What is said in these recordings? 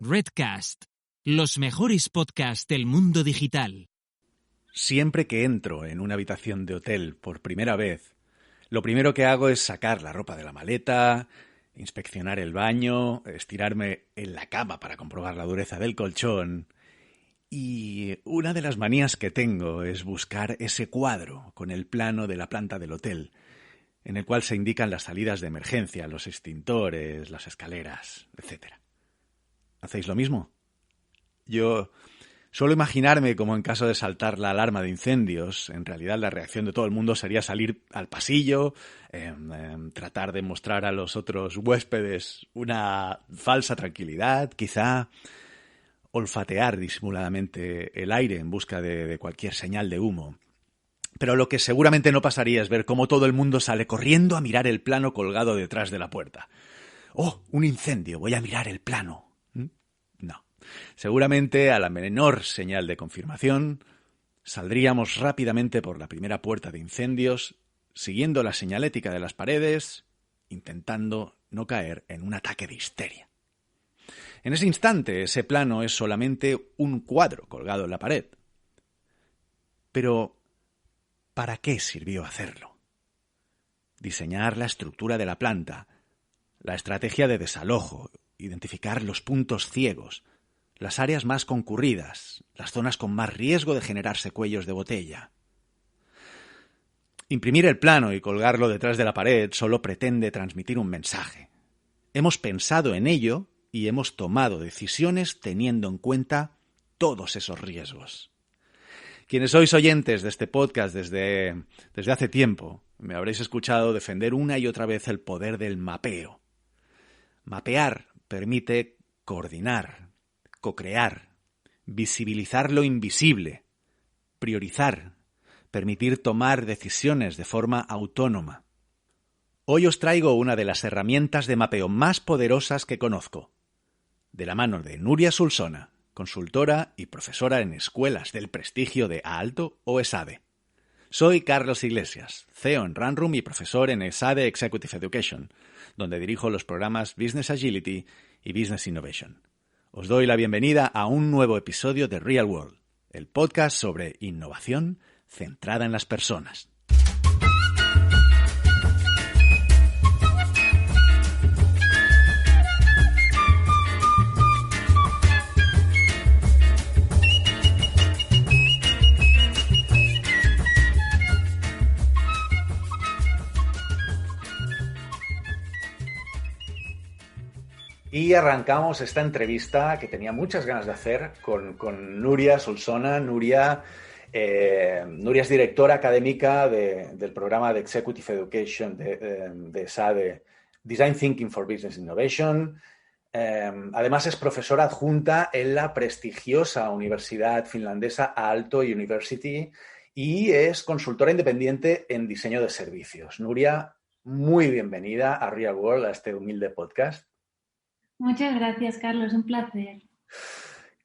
Redcast, los mejores podcasts del mundo digital. Siempre que entro en una habitación de hotel por primera vez, lo primero que hago es sacar la ropa de la maleta, inspeccionar el baño, estirarme en la cama para comprobar la dureza del colchón. Y una de las manías que tengo es buscar ese cuadro con el plano de la planta del hotel, en el cual se indican las salidas de emergencia, los extintores, las escaleras, etc. ¿Hacéis lo mismo? Yo suelo imaginarme como en caso de saltar la alarma de incendios, en realidad la reacción de todo el mundo sería salir al pasillo, tratar de mostrar a los otros huéspedes una falsa tranquilidad, quizá olfatear disimuladamente el aire en busca de cualquier señal de humo. Pero lo que seguramente no pasaría es ver cómo todo el mundo sale corriendo a mirar el plano colgado detrás de la puerta. ¡Oh, un incendio! Voy a mirar el plano. No. Seguramente, a la menor señal de confirmación, saldríamos rápidamente por la primera puerta de incendios, siguiendo la señalética de las paredes, intentando no caer en un ataque de histeria. En ese instante, ese plano es solamente un cuadro colgado en la pared. Pero, ¿para qué sirvió hacerlo? Diseñar la estructura de la planta, la estrategia de desalojo, identificar los puntos ciegos, las áreas más concurridas, las zonas con más riesgo de generarse cuellos de botella. Imprimir el plano y colgarlo detrás de la pared solo pretende transmitir un mensaje. Hemos pensado en ello y hemos tomado decisiones teniendo en cuenta todos esos riesgos. Quienes sois oyentes de este podcast desde hace tiempo, me habréis escuchado defender una y otra vez el poder del mapeo. Mapear permite coordinar, co-crear, visibilizar lo invisible, priorizar, permitir tomar decisiones de forma autónoma. Hoy os traigo una de las herramientas de mapeo más poderosas que conozco, de la mano de Nuria Solsona, consultora y profesora en escuelas del prestigio de Aalto o ESADE. Soy Carlos Iglesias, CEO en Runroom y profesor en ESADE Executive Education, donde dirijo los programas Business Agility y Business Innovation. Os doy la bienvenida a un nuevo episodio de Real World, el podcast sobre innovación centrada en las personas. Y arrancamos esta entrevista que tenía muchas ganas de hacer con Nuria Solsona. Nuria es directora académica del programa de Executive Education de ESADE, Design Thinking for Business Innovation. Además es profesora adjunta en la prestigiosa universidad finlandesa Aalto University y es consultora independiente en diseño de servicios. Nuria, muy bienvenida a Real World, a este humilde podcast. Muchas gracias, Carlos. Un placer.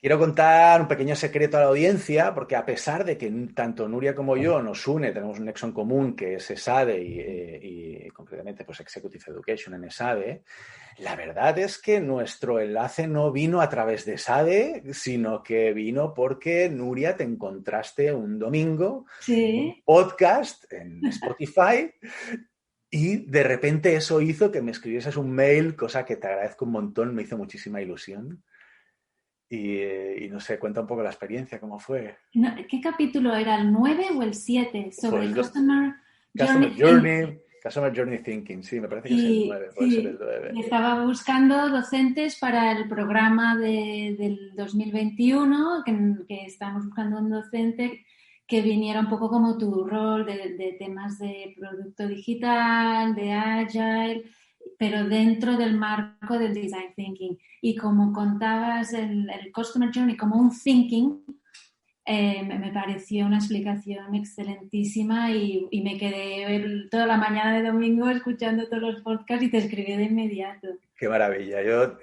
Quiero contar un pequeño secreto a la audiencia, porque a pesar de que tanto Nuria como yo nos une, tenemos un nexo en común que es ESADE y concretamente pues Executive Education en ESADE, la verdad es que nuestro enlace no vino a través de ESADE, sino que vino porque, Nuria, te encontraste un domingo, ¿Sí? un podcast en Spotify. Y de repente eso hizo que me escribieses un mail, cosa que te agradezco un montón, me hizo muchísima ilusión. Y no sé, cuenta un poco la experiencia, ¿cómo fue? No, ¿qué capítulo era? ¿El 9 o el 7? Sobre Pues Customer Journey Thinking, sí, me parece que es el 9, puede ser el 9. Estaba buscando docentes para el programa del 2021, que estábamos buscando un docente que viniera un poco como tu rol de temas de producto digital, de agile, pero dentro del marco del design thinking. Y como contabas el customer journey como un thinking, me pareció una explicación excelentísima y me quedé toda la mañana de domingo escuchando todos los podcasts y te escribí de inmediato. Qué maravilla. Yo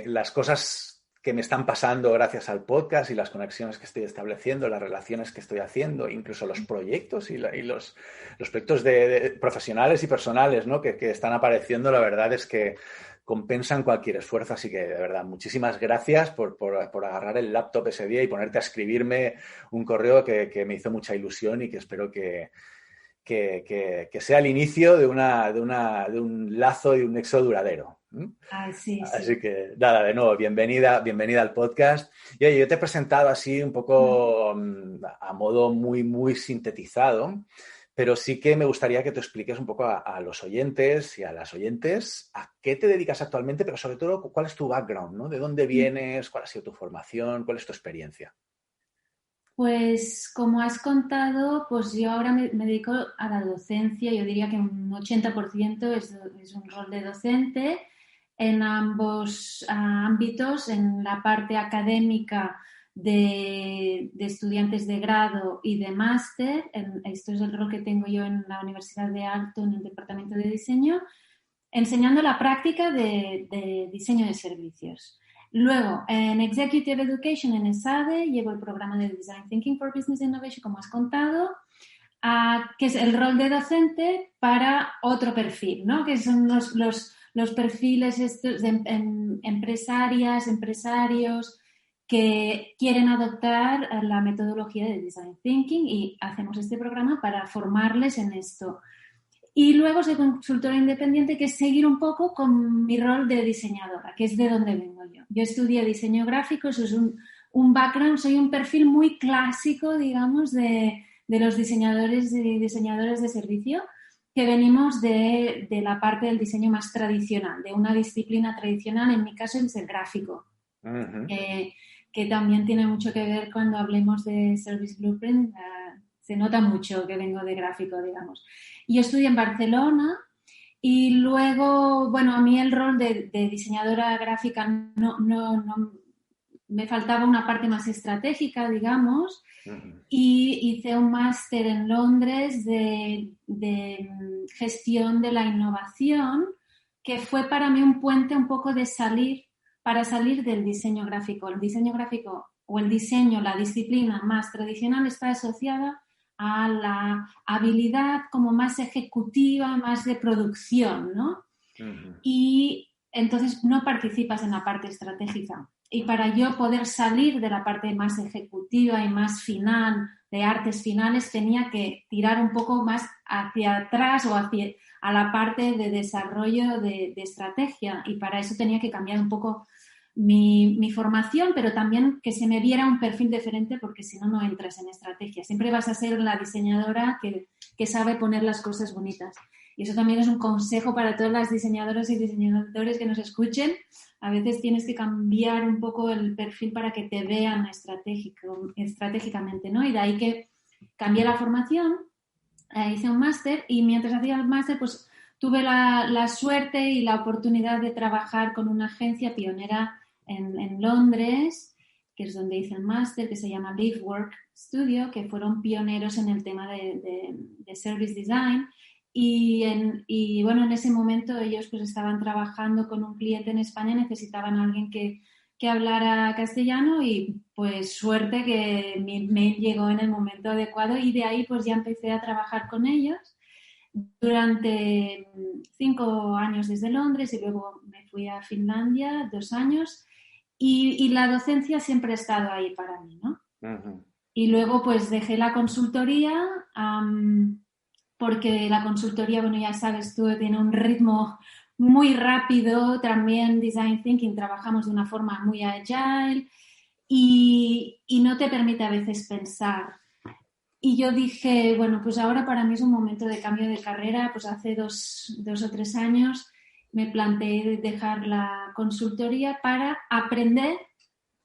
las cosas que me están pasando gracias al podcast y las conexiones que estoy estableciendo, las relaciones que estoy haciendo, incluso los proyectos y los proyectos de profesionales y personales, ¿no? que están apareciendo, la verdad es que compensan cualquier esfuerzo. Así que, de verdad, muchísimas gracias por agarrar el laptop ese día y ponerte a escribirme un correo que me hizo mucha ilusión y que espero que sea el inicio de un lazo y un nexo duradero. Sí. Así que, nada, de nuevo, bienvenida al podcast. Y oye, yo te he presentado así un poco a modo muy, muy sintetizado, pero sí que me gustaría que te expliques un poco a los oyentes y a las oyentes a qué te dedicas actualmente, pero sobre todo, cuál es tu background, ¿no? ¿De dónde vienes? ¿Cuál ha sido tu formación? ¿Cuál es tu experiencia? Pues como has contado, pues yo ahora me dedico a la docencia. Yo diría que un 80% es un rol de docente en ambos ámbitos, en la parte académica de estudiantes de grado y de máster. Esto es el rol que tengo yo en la Universidad de Aalto, en el Departamento de Diseño, enseñando la práctica de diseño de servicios. Luego, en Executive Education, en ESADE, llevo el programa de Design Thinking for Business Innovation, como has contado, que es el rol de docente para otro perfil, ¿no? Que son los perfiles estos de empresarias, empresarios que quieren adoptar la metodología de Design Thinking, y hacemos este programa para formarles en esto. Y luego soy consultora independiente, que es seguir un poco con mi rol de diseñadora, que es de donde vengo yo. Yo estudié diseño gráfico, eso es un background, soy un perfil muy clásico, digamos, de los diseñadores y diseñadoras de servicio, que venimos de la parte del diseño más tradicional, de una disciplina tradicional, en mi caso es el gráfico, que también tiene mucho que ver cuando hablemos de Service Blueprint. Se nota mucho que vengo de gráfico, digamos. Yo estudié en Barcelona y luego, bueno, a mí el rol de diseñadora gráfica no me faltaba una parte más estratégica, digamos, y hice un máster en Londres de gestión de la innovación, que fue para mí un puente un poco para salir del diseño gráfico. El diseño gráfico o el diseño, la disciplina más tradicional, está asociada a la habilidad como más ejecutiva, más de producción, ¿no? Y entonces no participas en la parte estratégica. Y para yo poder salir de la parte más ejecutiva y más final, de artes finales, tenía que tirar un poco más hacia atrás o a la parte de desarrollo de estrategia. Y para eso tenía que cambiar un poco mi formación, pero también que se me viera un perfil diferente, porque si no, no entras en estrategia. Siempre vas a ser la diseñadora que sabe poner las cosas bonitas. Y eso también es un consejo para todas las diseñadoras y diseñadores que nos escuchen. A veces tienes que cambiar un poco el perfil para que te vean estratégicamente, ¿no? Y de ahí que cambié la formación, hice un máster, y mientras hacía el máster, pues tuve la suerte y la oportunidad de trabajar con una agencia pionera en Londres, que es donde hice el máster, que se llama Live Work Studio, que fueron pioneros en el tema de Service Design. Y bueno, en ese momento ellos pues estaban trabajando con un cliente en España, necesitaban a alguien que hablara castellano, y pues suerte que mi mail llegó en el momento adecuado, y de ahí pues ya empecé a trabajar con ellos durante 5 años desde Londres, y luego me fui a Finlandia 2 años, y la docencia siempre ha estado ahí para mí, ¿no? Y luego pues dejé la consultoría, porque la consultoría, bueno, ya sabes tú, tiene un ritmo muy rápido. También Design Thinking trabajamos de una forma muy agile y no te permite a veces pensar. Y yo dije, bueno, pues ahora para mí es un momento de cambio de carrera. Pues hace 2 o 3 años me planteé dejar la consultoría para aprender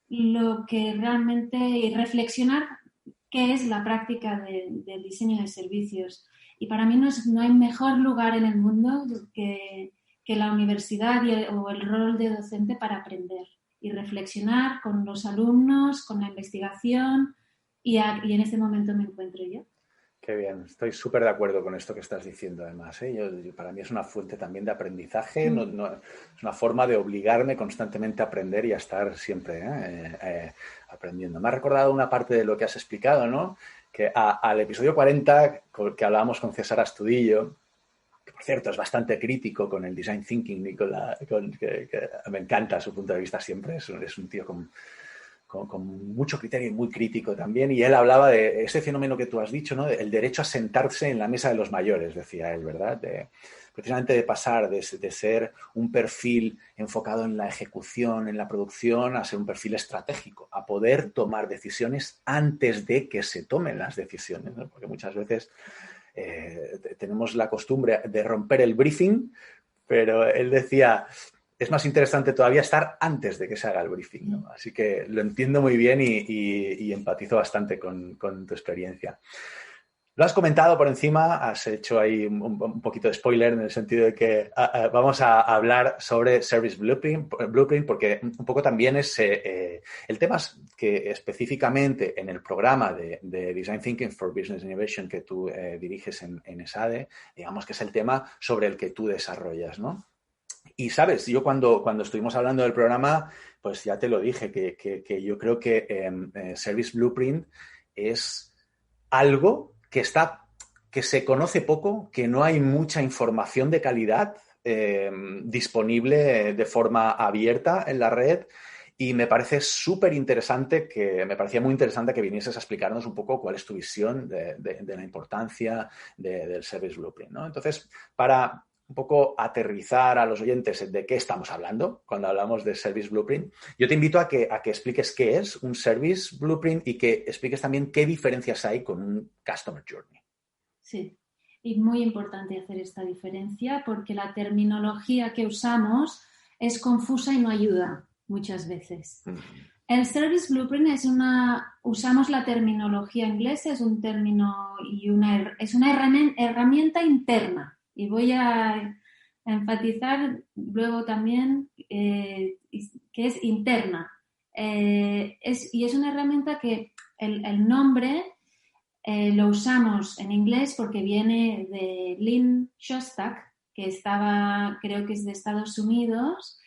lo que realmente, y reflexionar qué es la práctica del diseño de servicios. Y para mí no hay mejor lugar en el mundo que la universidad o el rol de docente para aprender y reflexionar con los alumnos, con la investigación, y en este momento me encuentro yo. Qué bien, estoy súper de acuerdo con esto que estás diciendo, además, ¿eh? Para mí es una fuente también de aprendizaje, es una forma de obligarme constantemente a aprender y a estar siempre aprendiendo. Me ha recordado una parte de lo que has explicado, ¿no? Que al episodio 40, que hablábamos con César Astudillo, que por cierto, es bastante crítico con el design thinking, Nicola, que me encanta su punto de vista siempre. Es un tío con mucho criterio y muy crítico también. Y él hablaba de ese fenómeno que tú has dicho, ¿no? El derecho a sentarse en la mesa de los mayores, decía él, ¿verdad? Precisamente de pasar de ser un perfil enfocado en la ejecución, en la producción, a ser un perfil estratégico, a poder tomar decisiones antes de que se tomen las decisiones, ¿no? Porque muchas veces tenemos la costumbre de romper el briefing, pero él decía, es más interesante todavía estar antes de que se haga el briefing, ¿no? Así que lo entiendo muy bien y empatizo bastante con tu experiencia. Lo has comentado por encima, has hecho ahí un poquito de spoiler en el sentido de que vamos a hablar sobre Service Blueprint porque un poco también es el tema que específicamente en el programa de Design Thinking for Business Innovation que tú diriges en ESADE, digamos que es el tema sobre el que tú desarrollas, ¿no? Y sabes, yo cuando estuvimos hablando del programa, pues ya te lo dije, que yo creo que Service Blueprint es algo que se conoce poco, que no hay mucha información de calidad disponible de forma abierta en la red. Y me parece me parecía muy interesante que vinieses a explicarnos un poco cuál es tu visión de la importancia del Service Blueprint, ¿no? Entonces, para un poco aterrizar a los oyentes de qué estamos hablando cuando hablamos de Service Blueprint, yo te invito a que expliques qué es un Service Blueprint y que expliques también qué diferencias hay con un Customer Journey. Sí, y muy importante hacer esta diferencia porque la terminología que usamos es confusa y no ayuda muchas veces. El Service Blueprint usamos la terminología inglesa, es un término y es una herramienta interna. Y voy a enfatizar luego también que es interna. Y es una herramienta que el nombre lo usamos en inglés porque viene de Lynn Shostak, que creo que es de Estados Unidos,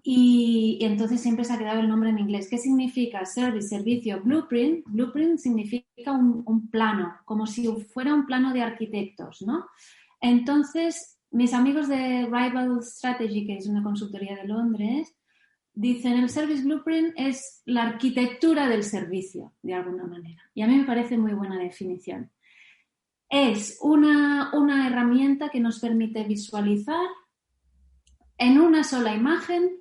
y entonces siempre se ha quedado el nombre en inglés. ¿Qué significa servicio? Blueprint. Blueprint significa un plano, como si fuera un plano de arquitectos, ¿no? Entonces, mis amigos de Rival Strategy, que es una consultoría de Londres, dicen el Service Blueprint es la arquitectura del servicio, de alguna manera. Y a mí me parece muy buena definición. Es una herramienta que nos permite visualizar en una sola imagen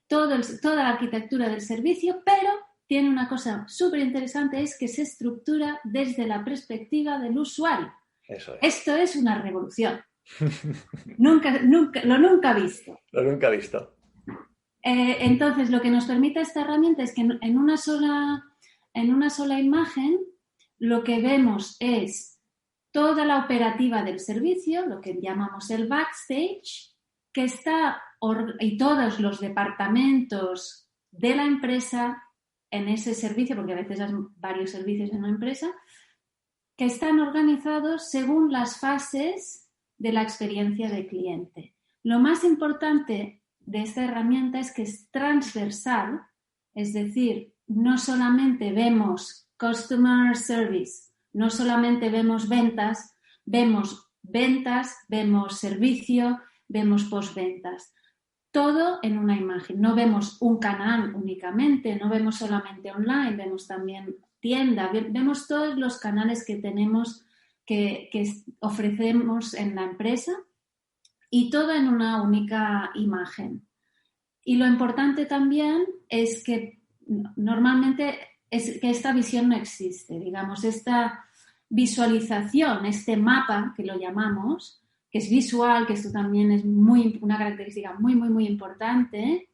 toda la arquitectura del servicio, pero tiene una cosa súper interesante, es que se estructura desde la perspectiva del usuario. Eso es. Esto es una revolución. Nunca visto. Lo nunca visto. Entonces, lo que nos permite esta herramienta es que en una sola imagen lo que vemos es toda la operativa del servicio, lo que llamamos el backstage, que está, y todos los departamentos de la empresa en ese servicio, porque a veces hay varios servicios en una empresa, que están organizados según las fases de la experiencia del cliente. Lo más importante de esta herramienta es que es transversal, es decir, no solamente vemos customer service, no solamente vemos ventas, vemos servicio, vemos postventas. Todo en una imagen. No vemos un canal únicamente, no vemos solamente online, vemos también tienda, vemos todos los canales que tenemos, que ofrecemos en la empresa y todo en una única imagen. Y lo importante también es que normalmente es que esta visión no existe, digamos, esta visualización, este mapa que lo llamamos, que es visual, que esto también es una característica muy, muy, muy importante,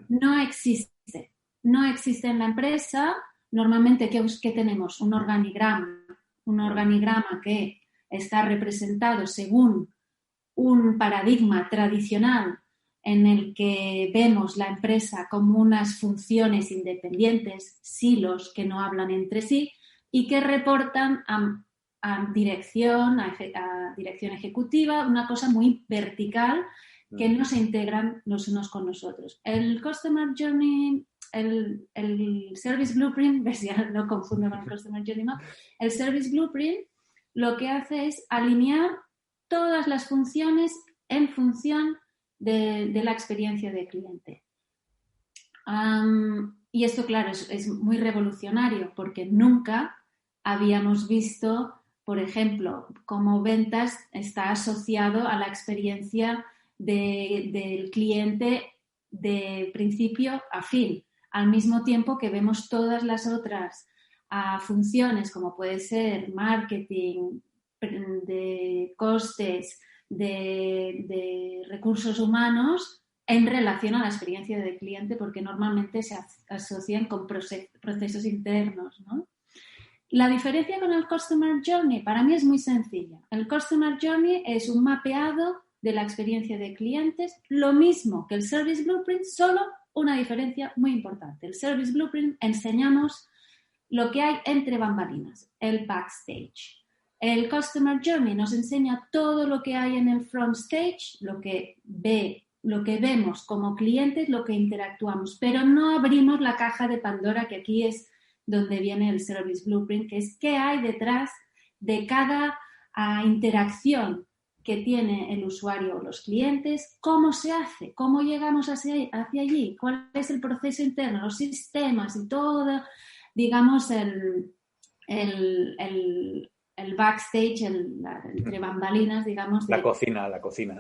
no existe. No existe en la empresa. Normalmente, ¿qué tenemos? Un organigrama que está representado según un paradigma tradicional en el que vemos la empresa como unas funciones independientes, silos que no hablan entre sí y que reportan a dirección ejecutiva, una cosa muy vertical que no se integran los unos con los otros. El Customer Journey, el Service Blueprint, ves, ya no confundo con el Customer Journey Map, el Service Blueprint lo que hace es alinear todas las funciones en función de la experiencia del cliente. Y esto, claro, es muy revolucionario porque nunca habíamos visto, por ejemplo, cómo ventas está asociado a la experiencia del cliente de principio a fin, al mismo tiempo que vemos todas las otras funciones, como puede ser marketing, de costes, de recursos humanos, en relación a la experiencia del cliente, porque normalmente se asocian con procesos internos, ¿no? La diferencia con el Customer Journey para mí es muy sencilla. El Customer Journey es un mapeado de la experiencia de clientes, lo mismo que el Service Blueprint, solo una diferencia muy importante. El Service Blueprint enseñamos lo que hay entre bambalinas, el backstage. El Customer Journey nos enseña todo lo que hay en el front stage, lo que vemos como clientes, lo que interactuamos, pero no abrimos la caja de Pandora, que aquí es donde viene el Service Blueprint, que es qué hay detrás de cada interacción que tiene el usuario o los clientes, cómo se hace, cómo llegamos hacia allí, cuál es el proceso interno, los sistemas y todo, digamos, el backstage, entre bambalinas, digamos. La cocina.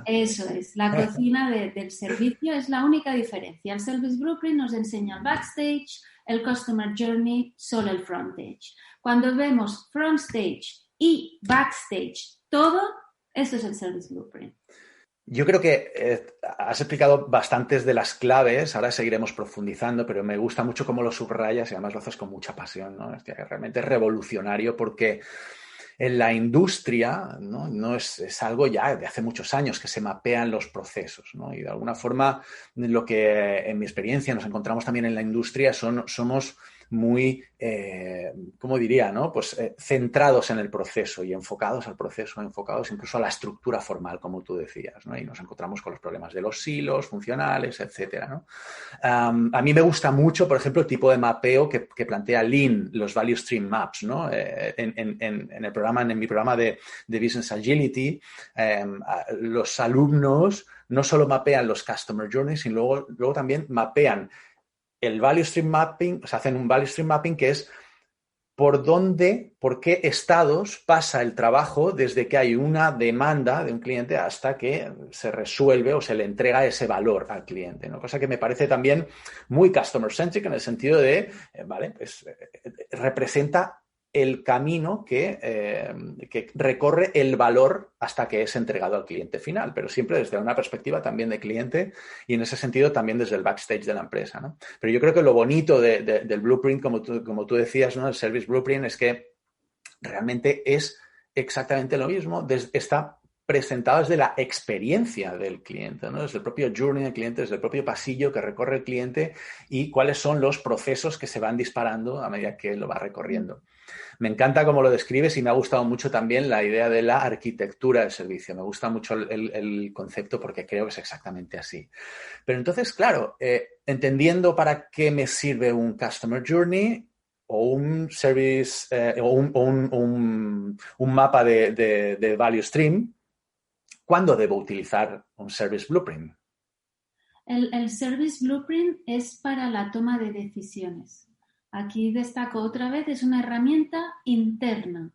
Eso es, la cocina del servicio es la única diferencia. El Service Blueprint nos enseña el backstage, el Customer Journey, solo el frontage. Cuando vemos frontstage y backstage, todo, esto es el Service Blueprint. Yo creo que has explicado bastantes de las claves, ahora seguiremos profundizando, pero me gusta mucho cómo lo subrayas y además lo haces con mucha pasión, ¿no? Realmente es revolucionario porque en la industria, no es algo ya de hace muchos años que se mapean los procesos, ¿no? Y de alguna forma lo que en mi experiencia nos encontramos también en la industria somos muy, ¿cómo diría?, ¿no? Pues centrados en el proceso y enfocados al proceso, enfocados incluso a la estructura formal, como tú decías, ¿no? Y nos encontramos con los problemas de los silos funcionales, etcétera, ¿no? A mí me gusta mucho, por ejemplo, el tipo de mapeo que plantea Lean, los Value Stream Maps, ¿no? En mi programa de Business Agility, los alumnos no solo mapean los Customer Journeys, sino luego también mapean el Value Stream Mapping, o sea, hacen un Value Stream Mapping que es por qué estados pasa el trabajo desde que hay una demanda de un cliente hasta que se resuelve o se le entrega ese valor al cliente, ¿no? Cosa que me parece también muy customer-centric en el sentido de, representa el camino que recorre el valor hasta que es entregado al cliente final, pero siempre desde una perspectiva también de cliente y en ese sentido también desde el backstage de la empresa, ¿no? Pero yo creo que lo bonito del blueprint, como tú decías, ¿no? El Service Blueprint, es que realmente es exactamente lo mismo, está presentado desde la experiencia del cliente, ¿no? Desde el propio journey del cliente, desde el propio pasillo que recorre el cliente y cuáles son los procesos que se van disparando a medida que lo va recorriendo. Me encanta cómo lo describes y me ha gustado mucho también la idea de la arquitectura del servicio. Me gusta mucho el concepto porque creo que es exactamente así. Pero entonces, claro, entendiendo para qué me sirve un Customer Journey o un Service o un mapa de Value Stream, ¿cuándo debo utilizar un Service Blueprint? El Service Blueprint es para la toma de decisiones. Aquí destaco otra vez, es una herramienta interna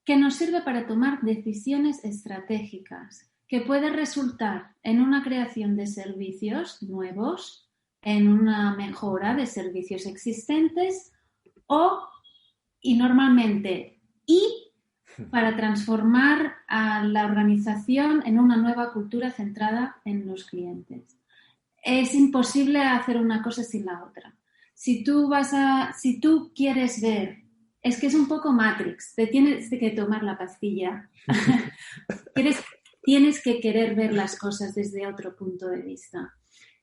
que nos sirve para tomar decisiones estratégicas, que puede resultar en una creación de servicios nuevos, en una mejora de servicios existentes y normalmente para transformar a la organización en una nueva cultura centrada en los clientes. Es imposible hacer una cosa sin la otra. Si tú quieres ver, es que es un poco Matrix, te tienes que tomar la pastilla. Tienes que querer ver las cosas desde otro punto de vista.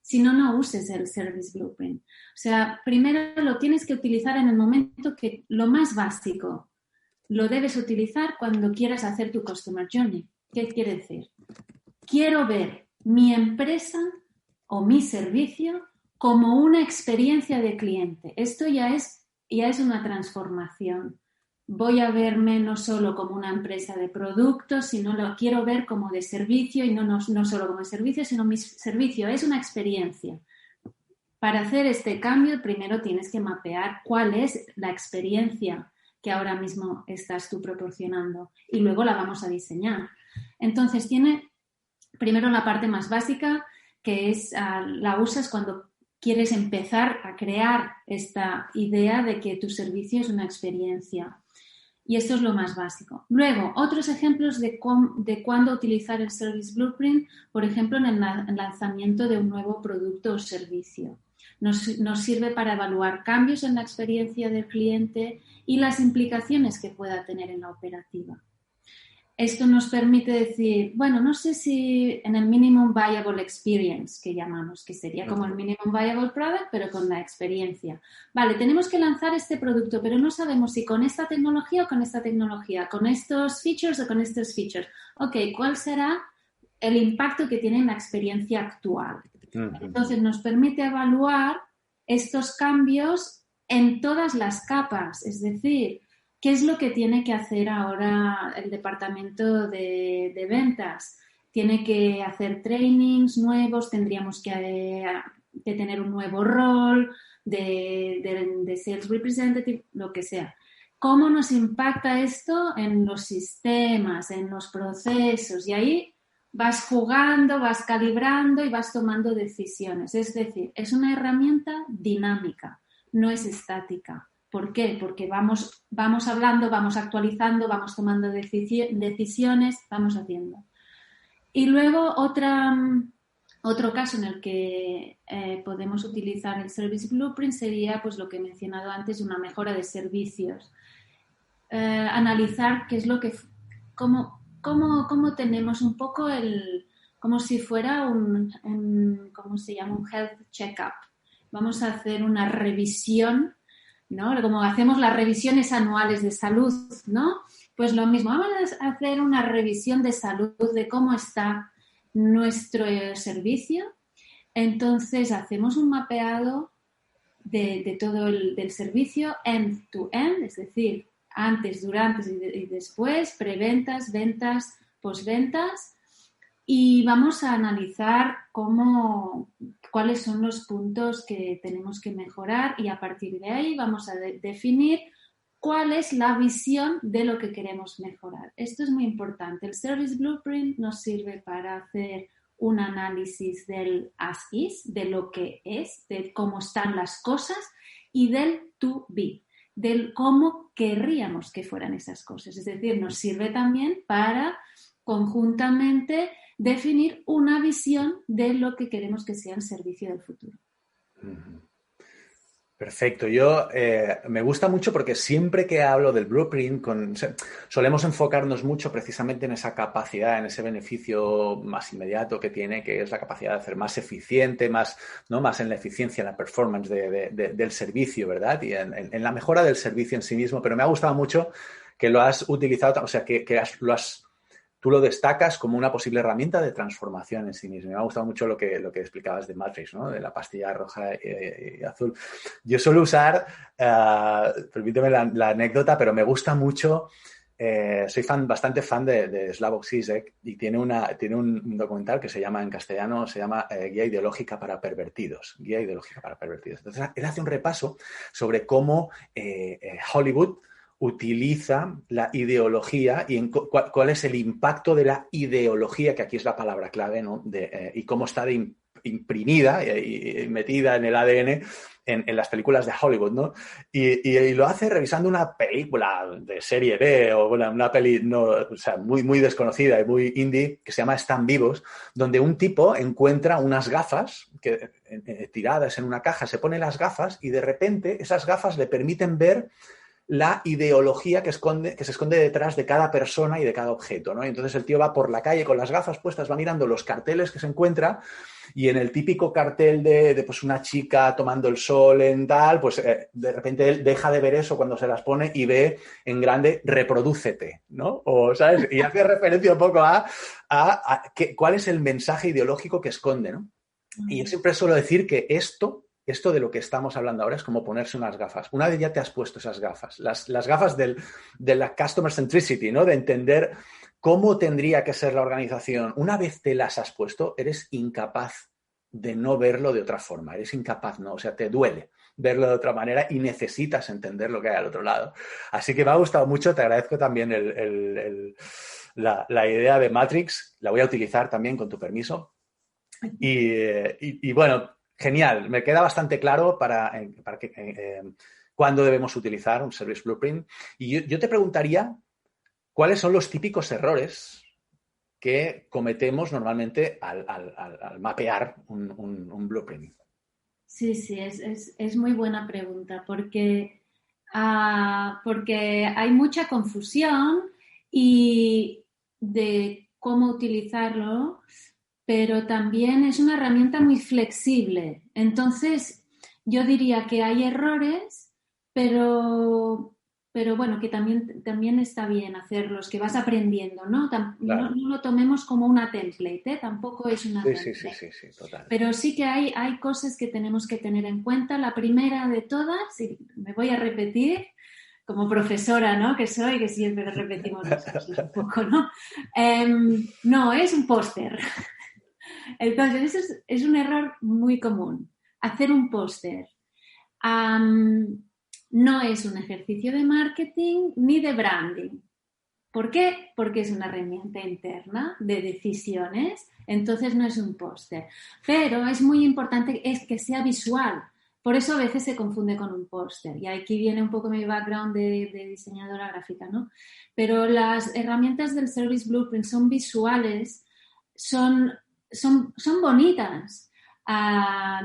Si no, no uses el Service Blueprint. O sea, primero lo tienes que utilizar en el momento que lo más básico lo debes utilizar cuando quieras hacer tu Customer Journey. ¿Qué quiere decir? Quiero ver mi empresa o mi servicio como una experiencia de cliente. Esto ya es una transformación. voy a verme no solo como una empresa de productos, sino lo quiero ver como de servicio y no solo como de servicio, sino mi servicio es una experiencia. Para hacer este cambio, primero tienes que mapear cuál es la experiencia que ahora mismo estás tú proporcionando y luego la vamos a diseñar. Entonces, tiene primero la parte más básica, que es la usas cuando quieres empezar a crear esta idea de que tu servicio es una experiencia. Y esto es lo más básico. Luego, otros ejemplos de cuándo utilizar el Service Blueprint, por ejemplo, en el lanzamiento de un nuevo producto o servicio. Nos sirve para evaluar cambios en la experiencia del cliente y las implicaciones que pueda tener en la operativa. Esto nos permite decir, bueno, no sé si en el Minimum Viable Experience, que llamamos, que sería como el Minimum Viable Product, pero con la experiencia. Vale, tenemos que lanzar este producto, pero no sabemos si con esta tecnología o con esta tecnología, con estos features o con estos features. Ok, ¿cuál será el impacto que tiene en la experiencia actual? Entonces, nos permite evaluar estos cambios en todas las capas, es decir, ¿qué es lo que tiene que hacer ahora el departamento de ventas? Tiene que hacer trainings nuevos, tendríamos que tener un nuevo rol de sales representative, lo que sea. ¿Cómo nos impacta esto en los sistemas, en los procesos? Y ahí vas jugando, vas calibrando y vas tomando decisiones. Es decir, es una herramienta dinámica, no es estática. ¿Por qué? Porque vamos hablando, vamos actualizando, vamos tomando decisiones, vamos haciendo. Y luego otro caso en el que podemos utilizar el Service Blueprint sería pues lo que he mencionado antes, una mejora de servicios. Analizar qué es lo que... cómo tenemos un poco como si fuera ¿cómo se llama? Un health check-up. Vamos a hacer una revisión, ¿no? Como hacemos las revisiones anuales de salud, ¿no? Pues lo mismo, vamos a hacer una revisión de salud de cómo está nuestro servicio. Entonces, hacemos un mapeado de todo del servicio end to end, es decir, antes, durante y después, preventas, ventas, posventas, y vamos a analizar cuáles son los puntos que tenemos que mejorar y a partir de ahí vamos a definir cuál es la visión de lo que queremos mejorar. Esto es muy importante. El Service Blueprint nos sirve para hacer un análisis del as is, de lo que es, de cómo están las cosas y del to be, del cómo querríamos que fueran esas cosas. Es decir, nos sirve también para conjuntamente definir una visión de lo que queremos que sea el servicio del futuro. Perfecto. Yo me gusta mucho porque siempre que hablo del blueprint solemos enfocarnos mucho precisamente en esa capacidad, en ese beneficio más inmediato que tiene, que es la capacidad de hacer más eficiente, más en la eficiencia, en la performance del servicio, ¿verdad? Y en la mejora del servicio en sí mismo. Pero me ha gustado mucho que lo has utilizado, o sea, tú lo destacas como una posible herramienta de transformación en sí mismo. Me ha gustado mucho lo que explicabas de Matrix, ¿no? De la pastilla roja y azul. Yo suelo usar, permíteme la anécdota, pero me gusta mucho, soy bastante fan de Slavoj Žižek y tiene un documental que se llama, en castellano, Guía Ideológica para Pervertidos. Guía Ideológica para Pervertidos. Entonces, él hace un repaso sobre cómo Hollywood utiliza la ideología y cuál es el impacto de la ideología, que aquí es la palabra clave, ¿no? Y cómo está imprimida y metida en el ADN en las películas de Hollywood, ¿no? Y lo hace revisando una película de serie B o una peli muy, muy desconocida y muy indie que se llama Están vivos, donde un tipo encuentra unas gafas tiradas en una caja, se pone las gafas y de repente esas gafas le permiten ver la ideología que se esconde detrás de cada persona y de cada objeto, ¿no? Y entonces el tío va por la calle con las gafas puestas, va mirando los carteles que se encuentra y en el típico cartel de pues una chica tomando el sol en tal, pues de repente él deja de ver eso cuando se las pone y ve en grande reprodúcete, ¿no? O, ¿sabes? Y hace referencia un poco a cuál es el mensaje ideológico que esconde, ¿no? Y yo siempre suelo decir que esto esto de lo que estamos hablando ahora es como ponerse unas gafas. Una vez ya te has puesto esas gafas, las gafas de la customer centricity, ¿no? De entender cómo tendría que ser la organización. Una vez te las has puesto, eres incapaz de no verlo de otra forma. Eres incapaz, ¿no? O sea, te duele verlo de otra manera y necesitas entender lo que hay al otro lado. Así que me ha gustado mucho. Te agradezco también la idea de Matrix. La voy a utilizar también con tu permiso. Y bueno, genial. Me queda bastante claro para cuándo debemos utilizar un Service Blueprint. Y yo te preguntaría, ¿cuáles son los típicos errores que cometemos normalmente al mapear un blueprint? Sí, es muy buena pregunta porque hay mucha confusión y de cómo utilizarlo, pero también es una herramienta muy flexible. Entonces, yo diría que hay errores, pero bueno, que también está bien hacerlos, que vas aprendiendo, ¿no? Claro. No lo tomemos como una template, ¿eh? Tampoco es una template. Sí, total. Pero sí que hay cosas que tenemos que tener en cuenta. La primera de todas, y me voy a repetir, como profesora, ¿no? Que soy, que siempre repetimos las cosas un poco, ¿no? No, es un póster. Entonces, eso es un error muy común. Hacer un póster. No es un ejercicio de marketing ni de branding. ¿Por qué? Porque es una herramienta interna de decisiones, entonces no es un póster. Pero es muy importante que sea visual. Por eso a veces se confunde con un póster. Y aquí viene un poco mi background de diseñadora gráfica, ¿no? Pero las herramientas del Service Blueprint son visuales, son bonitas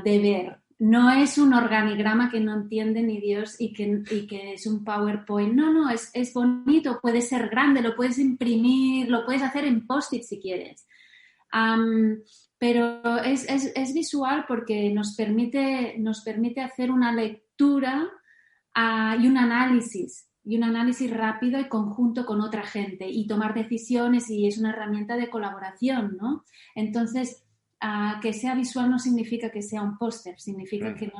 de ver. No es un organigrama que no entiende ni Dios y que es un PowerPoint. No, es bonito, puede ser grande, lo puedes imprimir, lo puedes hacer en post-it si quieres. Pero es visual porque nos permite hacer una lectura y un análisis rápido y conjunto con otra gente y tomar decisiones, y es una herramienta de colaboración, ¿no? Entonces, que sea visual no significa que sea un póster, significa que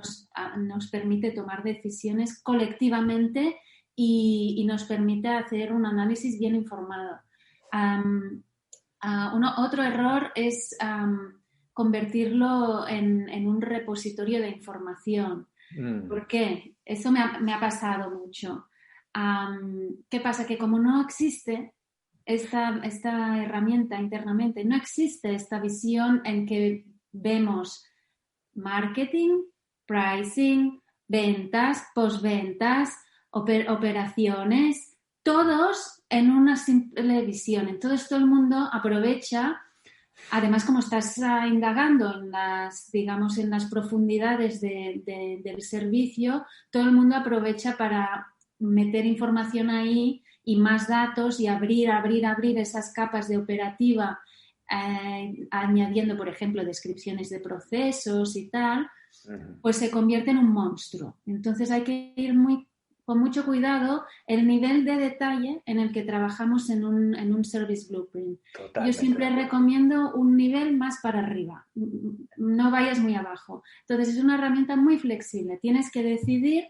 nos permite tomar decisiones colectivamente y nos permite hacer un análisis bien informado. Otro error es convertirlo en un repositorio de información. ¿Por qué? Eso me ha pasado mucho. ¿Qué pasa? Que como no existe esta herramienta internamente, no existe esta visión en que vemos marketing, pricing, ventas, postventas, operaciones, todos en una simple visión. Entonces todo el mundo aprovecha, además como estás indagando en las profundidades del servicio, todo el mundo aprovecha para meter información ahí y más datos y abrir esas capas de operativa, añadiendo, por ejemplo, descripciones de procesos y tal, pues se convierte en un monstruo. Entonces hay que ir con mucho cuidado el nivel de detalle en el que trabajamos en un Service Blueprint. Totalmente. Yo siempre recomiendo un nivel más para arriba, no vayas muy abajo. Entonces es una herramienta muy flexible, tienes que decidir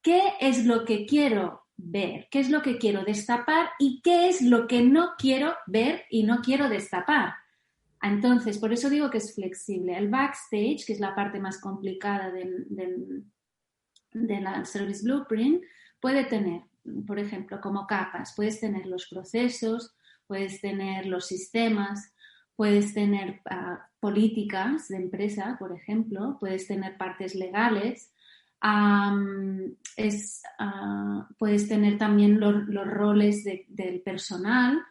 qué es lo que quiero ver, qué es lo que quiero destapar y qué es lo que no quiero ver y no quiero destapar. Entonces, por eso digo que es flexible. El backstage, que es la parte más complicada de la Service Blueprint, puede tener, por ejemplo, como capas, puedes tener los procesos, puedes tener los sistemas, puedes tener políticas de empresa, por ejemplo, puedes tener partes legales, puedes tener también los roles del personal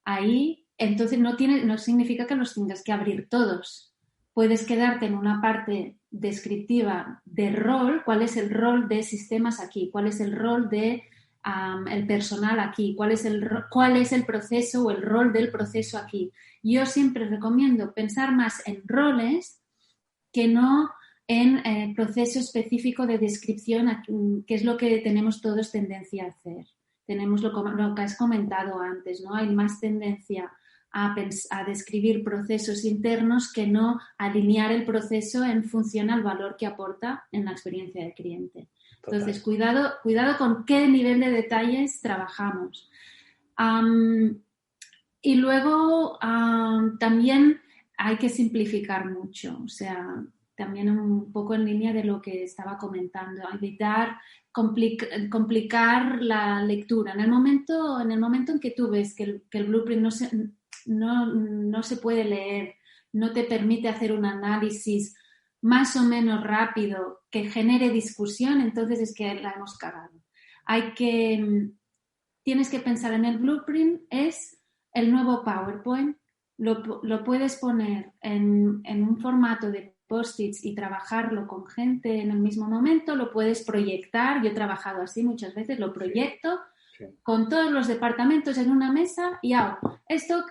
ahí. Entonces no significa que los tengas que abrir todos. Puedes quedarte en una parte descriptiva de rol, cuál es el rol de sistemas aquí, cuál es el rol de el personal aquí, cuál es el proceso o el rol del proceso aquí. Yo siempre recomiendo pensar más en roles que no en proceso específico de descripción, que es lo que tenemos todos tendencia a hacer. Tenemos lo que has comentado antes, ¿no? Hay más tendencia a describir procesos internos que no alinear el proceso en función al valor que aporta en la experiencia del cliente. Entonces, cuidado con qué nivel de detalles trabajamos. Y luego también hay que simplificar mucho, o sea, también un poco en línea de lo que estaba comentando, evitar complicar la lectura. En el momento en que tú ves que el blueprint no se puede leer, no te permite hacer un análisis más o menos rápido que genere discusión, entonces es que la hemos cagado. Tienes que pensar en el blueprint, es el nuevo PowerPoint, lo puedes poner en un formato de post-its y trabajarlo con gente en el mismo momento, lo puedes proyectar, yo he trabajado así muchas veces, lo proyecto con todos los departamentos en una mesa y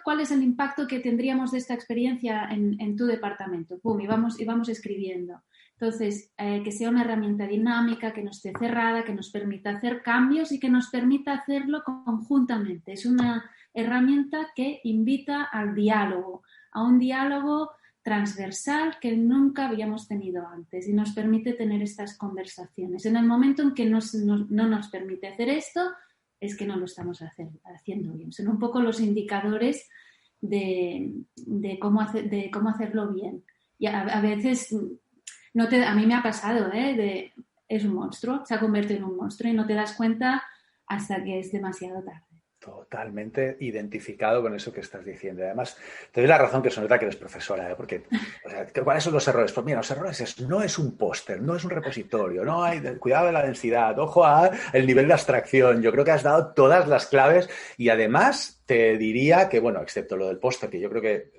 ¿cuál es el impacto que tendríamos de esta experiencia en tu departamento? Pum, y vamos escribiendo. Entonces, que sea una herramienta dinámica, que no esté cerrada, que nos permita hacer cambios y que nos permita hacerlo conjuntamente. Es una herramienta que invita al diálogo, a un diálogo transversal que nunca habíamos tenido antes y nos permite tener estas conversaciones. En el momento en que no nos permite hacer esto, es que no lo estamos haciendo bien. Son un poco los indicadores de cómo hacerlo bien. Y a veces, a mí me ha pasado, es un monstruo, se ha convertido en un monstruo y no te das cuenta hasta que es demasiado tarde. Totalmente identificado con eso que estás diciendo. Además, te doy la razón que se nota que eres profesora, porque ¿cuáles son los errores? Pues mira, los errores no es un póster, no es un repositorio, no hay cuidado de la densidad, ojo a el nivel de abstracción. Yo creo que has dado todas las claves y además te diría que, bueno, excepto lo del póster, que yo creo que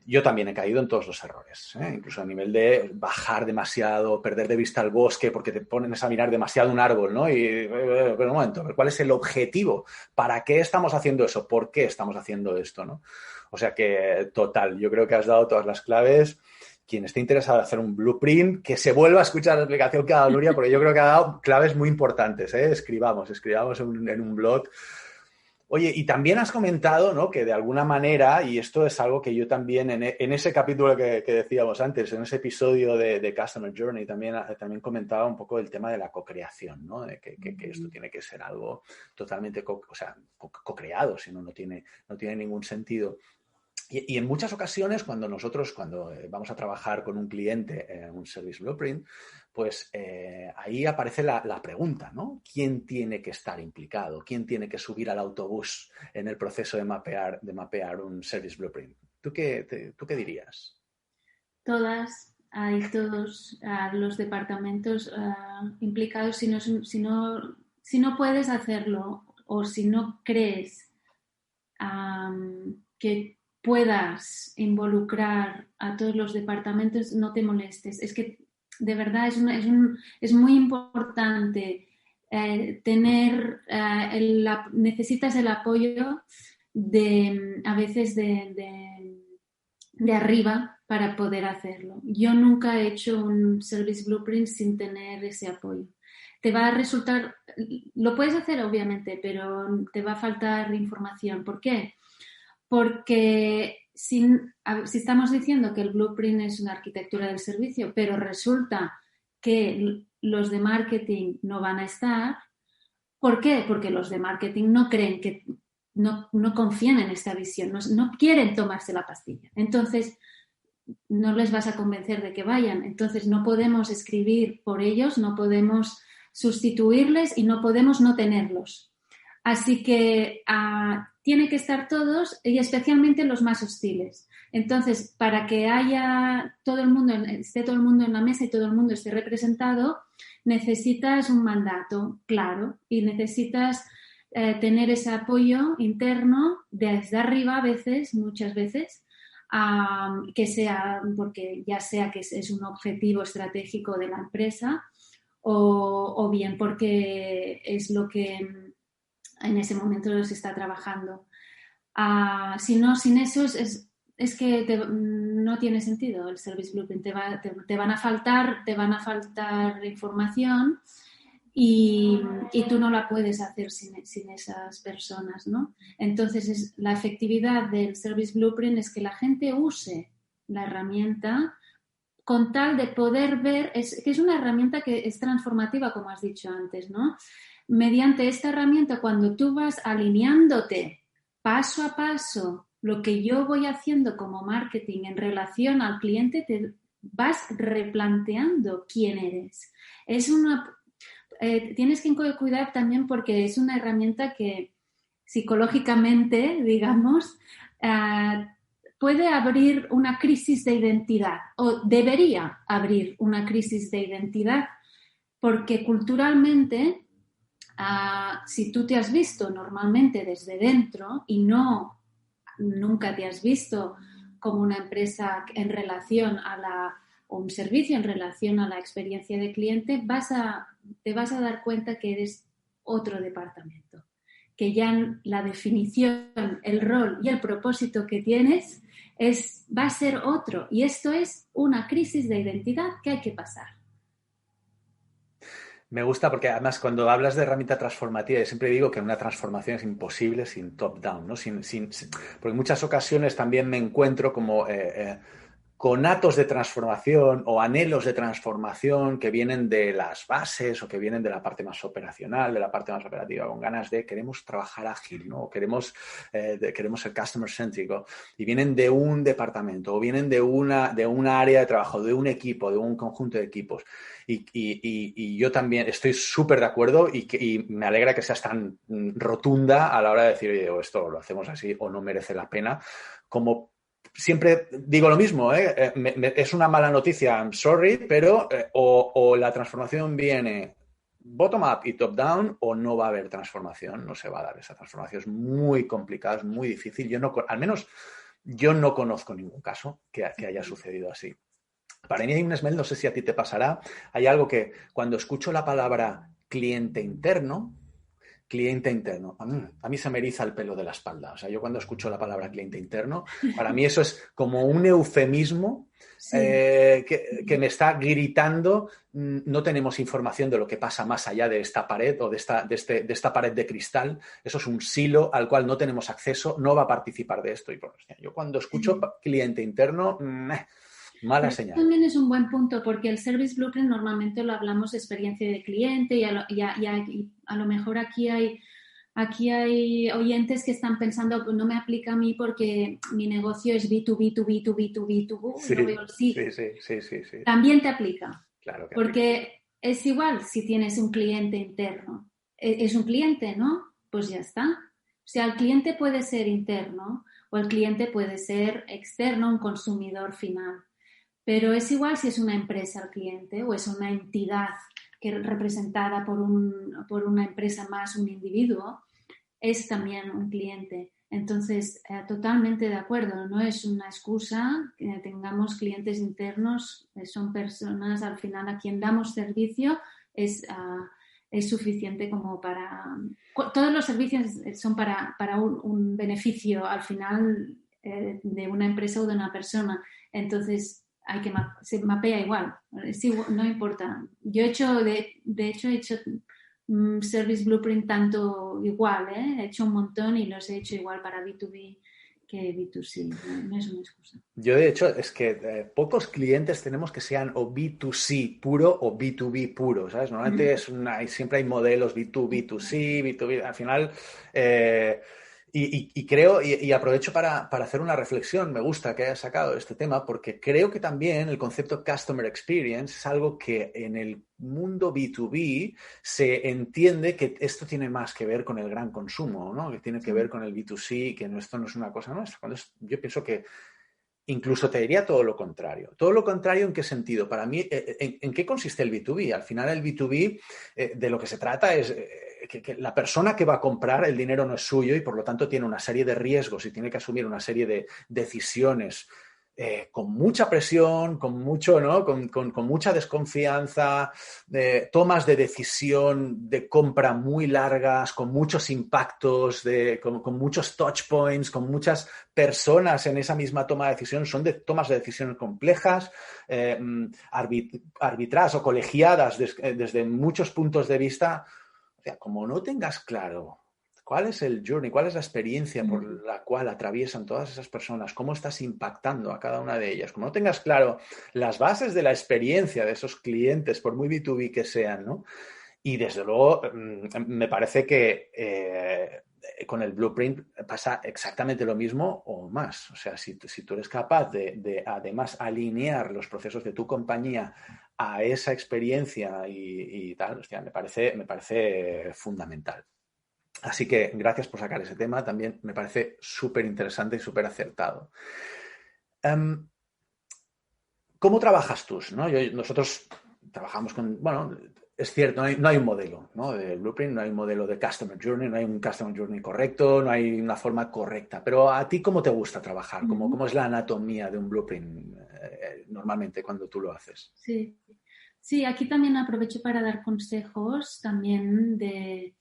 yo también he caído en todos los errores, incluso a nivel de bajar demasiado, perder de vista el bosque porque te pones a mirar demasiado un árbol, ¿no? Y, pero un momento, ¿cuál es el objetivo? ¿Para qué estamos haciendo eso? ¿Por qué estamos haciendo esto, no? O sea que, total, yo creo que has dado todas las claves. Quien esté interesado en hacer un blueprint, que se vuelva a escuchar la explicación que ha dado Nuria, porque yo creo que ha dado claves muy importantes, Escribamos en un blog. Oye, y también has comentado, ¿no?, que de alguna manera, y esto es algo que yo también en ese capítulo que decíamos antes, en ese episodio de Customer Journey, también comentaba un poco el tema de la co-creación, ¿no? De que esto tiene que ser algo totalmente co-creado, si no tiene ningún sentido. Y en muchas ocasiones, cuando vamos a trabajar con un cliente en un Service Blueprint, pues ahí aparece la pregunta, ¿no? ¿Quién tiene que estar implicado? ¿Quién tiene que subir al autobús en el proceso de mapear un Service Blueprint? ¿Tú qué dirías? Hay todos los departamentos implicados. Si no puedes hacerlo o si no crees que puedas involucrar a todos los departamentos, no te molestes. Es que de verdad es muy importante necesitas el apoyo a veces de arriba para poder hacerlo. Yo nunca he hecho un Service Blueprint sin tener ese apoyo. Te va a resultar, lo puedes hacer obviamente, pero te va a faltar información. ¿Por qué? Porque si estamos diciendo que el blueprint es una arquitectura del servicio, pero resulta que los de marketing no van a estar, ¿por qué? Porque los de marketing no creen que, no confían en esta visión, no quieren tomarse la pastilla. Entonces, no les vas a convencer de que vayan. Entonces, no podemos escribir por ellos, no podemos sustituirles y no podemos no tenerlos. Así que tiene que estar todos y especialmente los más hostiles. Entonces, para que esté todo el mundo en la mesa y todo el mundo esté representado, necesitas un mandato claro y necesitas tener ese apoyo interno desde arriba muchas veces, que sea porque ya sea que es un objetivo estratégico de la empresa o bien porque es lo que en ese momento se está trabajando. Sin eso es que no tiene sentido el Service Blueprint. Te van a faltar información y tú no la puedes hacer sin esas personas, ¿no? Entonces, la efectividad del Service Blueprint es que la gente use la herramienta con tal de poder ver, que es una herramienta que es transformativa, como has dicho antes, ¿no? Mediante esta herramienta, cuando tú vas alineándote paso a paso lo que yo voy haciendo como marketing en relación al cliente, te vas replanteando quién eres. Tienes que cuidar también porque es una herramienta que psicológicamente, digamos, puede abrir una crisis de identidad o debería abrir una crisis de identidad porque culturalmente, si tú te has visto normalmente desde dentro y nunca te has visto como una empresa en relación o un servicio en relación a la experiencia de cliente, te vas a dar cuenta que eres otro departamento, que ya la definición, el rol y el propósito que tienes va a ser otro. Y esto es una crisis de identidad que hay que pasar. Me gusta porque además cuando hablas de herramienta transformativa, yo siempre digo que una transformación es imposible sin top-down, ¿no? Porque en muchas ocasiones también me encuentro como conatos de transformación o anhelos de transformación que vienen de las bases o que vienen de la parte más operacional, de la parte más operativa, con ganas de queremos trabajar ágil, ¿no? Queremos ser customer céntrico y vienen de un departamento o vienen de una área de trabajo, de un equipo, de un conjunto de equipos. Y yo también estoy súper de acuerdo y me alegra que seas tan rotunda a la hora de decir, oye, esto lo hacemos así o no merece la pena, como siempre digo lo mismo, es una mala noticia, I'm sorry, pero o la transformación viene bottom-up y top-down o no va a haber transformación, no se va a dar esa transformación. Es muy complicada, es muy difícil. Al menos yo no conozco ningún caso que haya sucedido así. Para mí, Ismael, no sé si a ti te pasará, hay algo que cuando escucho la palabra cliente interno, a mí se me eriza el pelo de la espalda. O sea, yo cuando escucho la palabra cliente interno, para mí eso es como un eufemismo Sí. Que me está gritando, no tenemos información de lo que pasa más allá de esta pared o de esta pared de cristal. Eso es un silo al cual no tenemos acceso, no va a participar de esto. Y bueno, yo cuando escucho cliente interno, mala señal. También es un buen punto porque el Service Blueprint normalmente lo hablamos de experiencia de cliente y a lo mejor aquí hay oyentes que están pensando, pues no me aplica a mí porque mi negocio es B2B, Sí. También te aplica. Claro que porque aplica. es igual si tienes un cliente interno. Es un cliente, ¿no? Pues ya está. O sea, el cliente puede ser interno o el cliente puede ser externo, un consumidor final. Pero es igual si es una empresa el cliente o es una entidad que representada por una empresa más un individuo, es también un cliente. Entonces, totalmente de acuerdo, no es una excusa que tengamos clientes internos, son personas al final a quien damos servicio, es suficiente como para... Todos los servicios son para un beneficio al final de una empresa o de una persona. Entonces, se mapea igual, no importa. Yo de hecho he hecho Service Blueprint tanto igual, he hecho un montón y los he hecho igual para B2B que B2C, no es una excusa. Yo de hecho es que pocos clientes tenemos que sean o B2C puro o B2B puro, ¿sabes? Normalmente siempre hay modelos B2B, B2C, B2B, al final... Y creo, y aprovecho para hacer una reflexión, me gusta que hayas sacado este tema, porque creo que también el concepto Customer Experience es algo que en el mundo B2B se entiende que esto tiene más que ver con el gran consumo, ¿no? Que tiene que ver con el B2C, que esto no es una cosa nuestra. Yo pienso que incluso te diría todo lo contrario. ¿Todo lo contrario en qué sentido? Para mí, ¿en qué consiste el B2B? Al final el B2B de lo que se trata es... Que la persona que va a comprar, el dinero no es suyo y por lo tanto tiene una serie de riesgos y tiene que asumir una serie de decisiones con mucha presión, con mucho, ¿no? con mucha desconfianza, tomas de decisión de compra muy largas, con muchos impactos, con muchos touch points, con muchas personas en esa misma toma de decisión. Son tomas de decisiones complejas, arbitradas o colegiadas desde muchos puntos de vista. O sea, como no tengas claro cuál es el journey, cuál es la experiencia por la cual atraviesan todas esas personas, cómo estás impactando a cada una de ellas, como no tengas claro las bases de la experiencia de esos clientes, por muy B2B que sean, ¿no? Y desde luego me parece que con el Blueprint pasa exactamente lo mismo o más. O sea, si tú eres capaz de además alinear los procesos de tu compañía a esa experiencia y tal, hostia, me parece fundamental. Así que gracias por sacar ese tema, también me parece súper interesante y súper acertado. ¿Cómo trabajas tú? ¿No? Nosotros trabajamos con, bueno, es cierto, no hay un modelo, ¿no? De Blueprint, no hay un modelo de Customer Journey, no hay un Customer Journey correcto, no hay una forma correcta. Pero ¿a ti cómo te gusta trabajar? ¿Cómo es la anatomía de un Blueprint normalmente cuando tú lo haces? Sí, aquí también aprovecho para dar consejos también de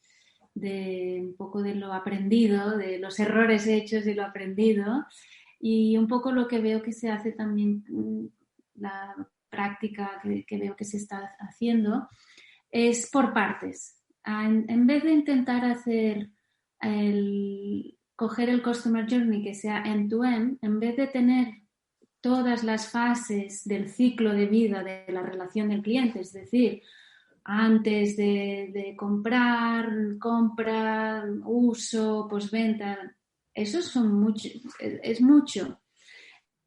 un poco de lo aprendido, de los errores hechos y lo aprendido, y un poco lo que veo que se hace también, la práctica que veo que se está haciendo, es por partes. En vez de intentar coger el Customer Journey que sea end-to-end, en vez de tener todas las fases del ciclo de vida de la relación del cliente, es decir, antes de comprar, compra, uso, postventa, eso es mucho.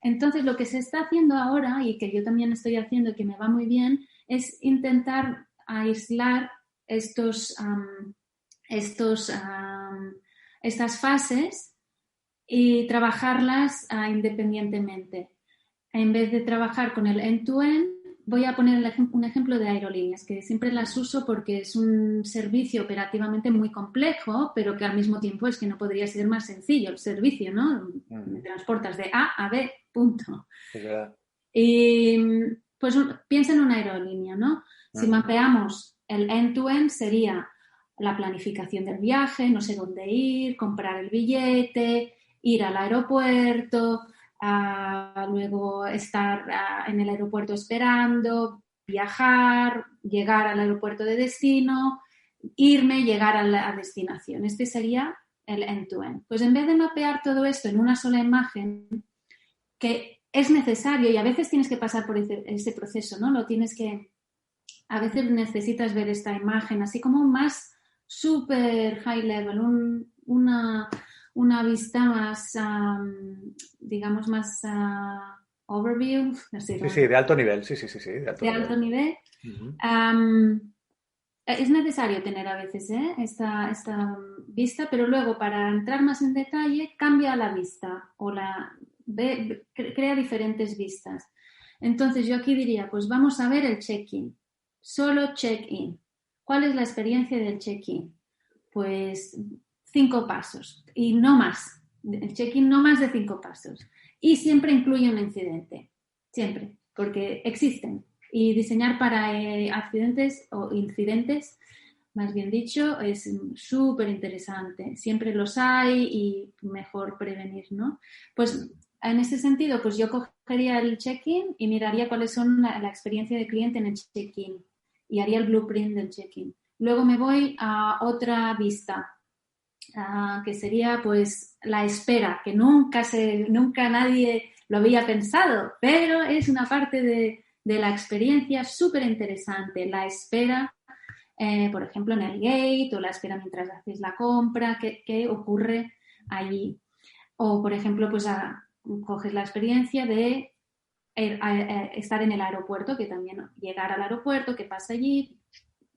Entonces, lo que se está haciendo ahora, y que yo también estoy haciendo y que me va muy bien, es intentar aislar estas fases y trabajarlas independientemente. En vez de trabajar con el end-to-end, voy a poner un ejemplo de aerolíneas, que siempre las uso porque es un servicio operativamente muy complejo, pero que al mismo tiempo es que no podría ser más sencillo el servicio, ¿no? Me transportas de A a B, punto. Es verdad. Y pues piensa en una aerolínea, ¿no? Si mapeamos el end-to-end sería la planificación del viaje, no sé dónde ir, comprar el billete, ir al aeropuerto, luego estar en el aeropuerto esperando, viajar, llegar al aeropuerto de destino, irme, llegar a la destinación. Este sería el end-to-end. Pues en vez de mapear todo esto en una sola imagen, que es necesario y a veces tienes que pasar por ese proceso, ¿no? A veces necesitas ver esta imagen así como más super high level, una vista más, digamos, más overview. No sé, Sí, de alto nivel, sí, de alto nivel. Es necesario tener a veces esta vista, pero luego para entrar más en detalle cambia la vista o crea diferentes vistas. Entonces yo aquí diría, pues vamos a ver el check-in, solo check-in. ¿Cuál es la experiencia del check-in? Pues 5 pasos y no más. El check-in no más de 5 pasos. Y siempre incluye un incidente, siempre, porque existen. Y diseñar para accidentes o incidentes, más bien dicho, es súper interesante. Siempre los hay y mejor prevenir, ¿no? Pues en ese sentido, pues yo cogería el check-in y miraría cuáles son la experiencia de cliente en el check-in y haría el blueprint del check-in. Luego me voy a otra vista, que sería pues la espera, que nunca nadie lo había pensado, pero es una parte de la experiencia súper interesante. La espera, por ejemplo, en el gate o la espera mientras haces la compra, ¿qué ocurre allí? O, por ejemplo, pues coges la experiencia de estar en el aeropuerto, que también llegar al aeropuerto, qué pasa allí,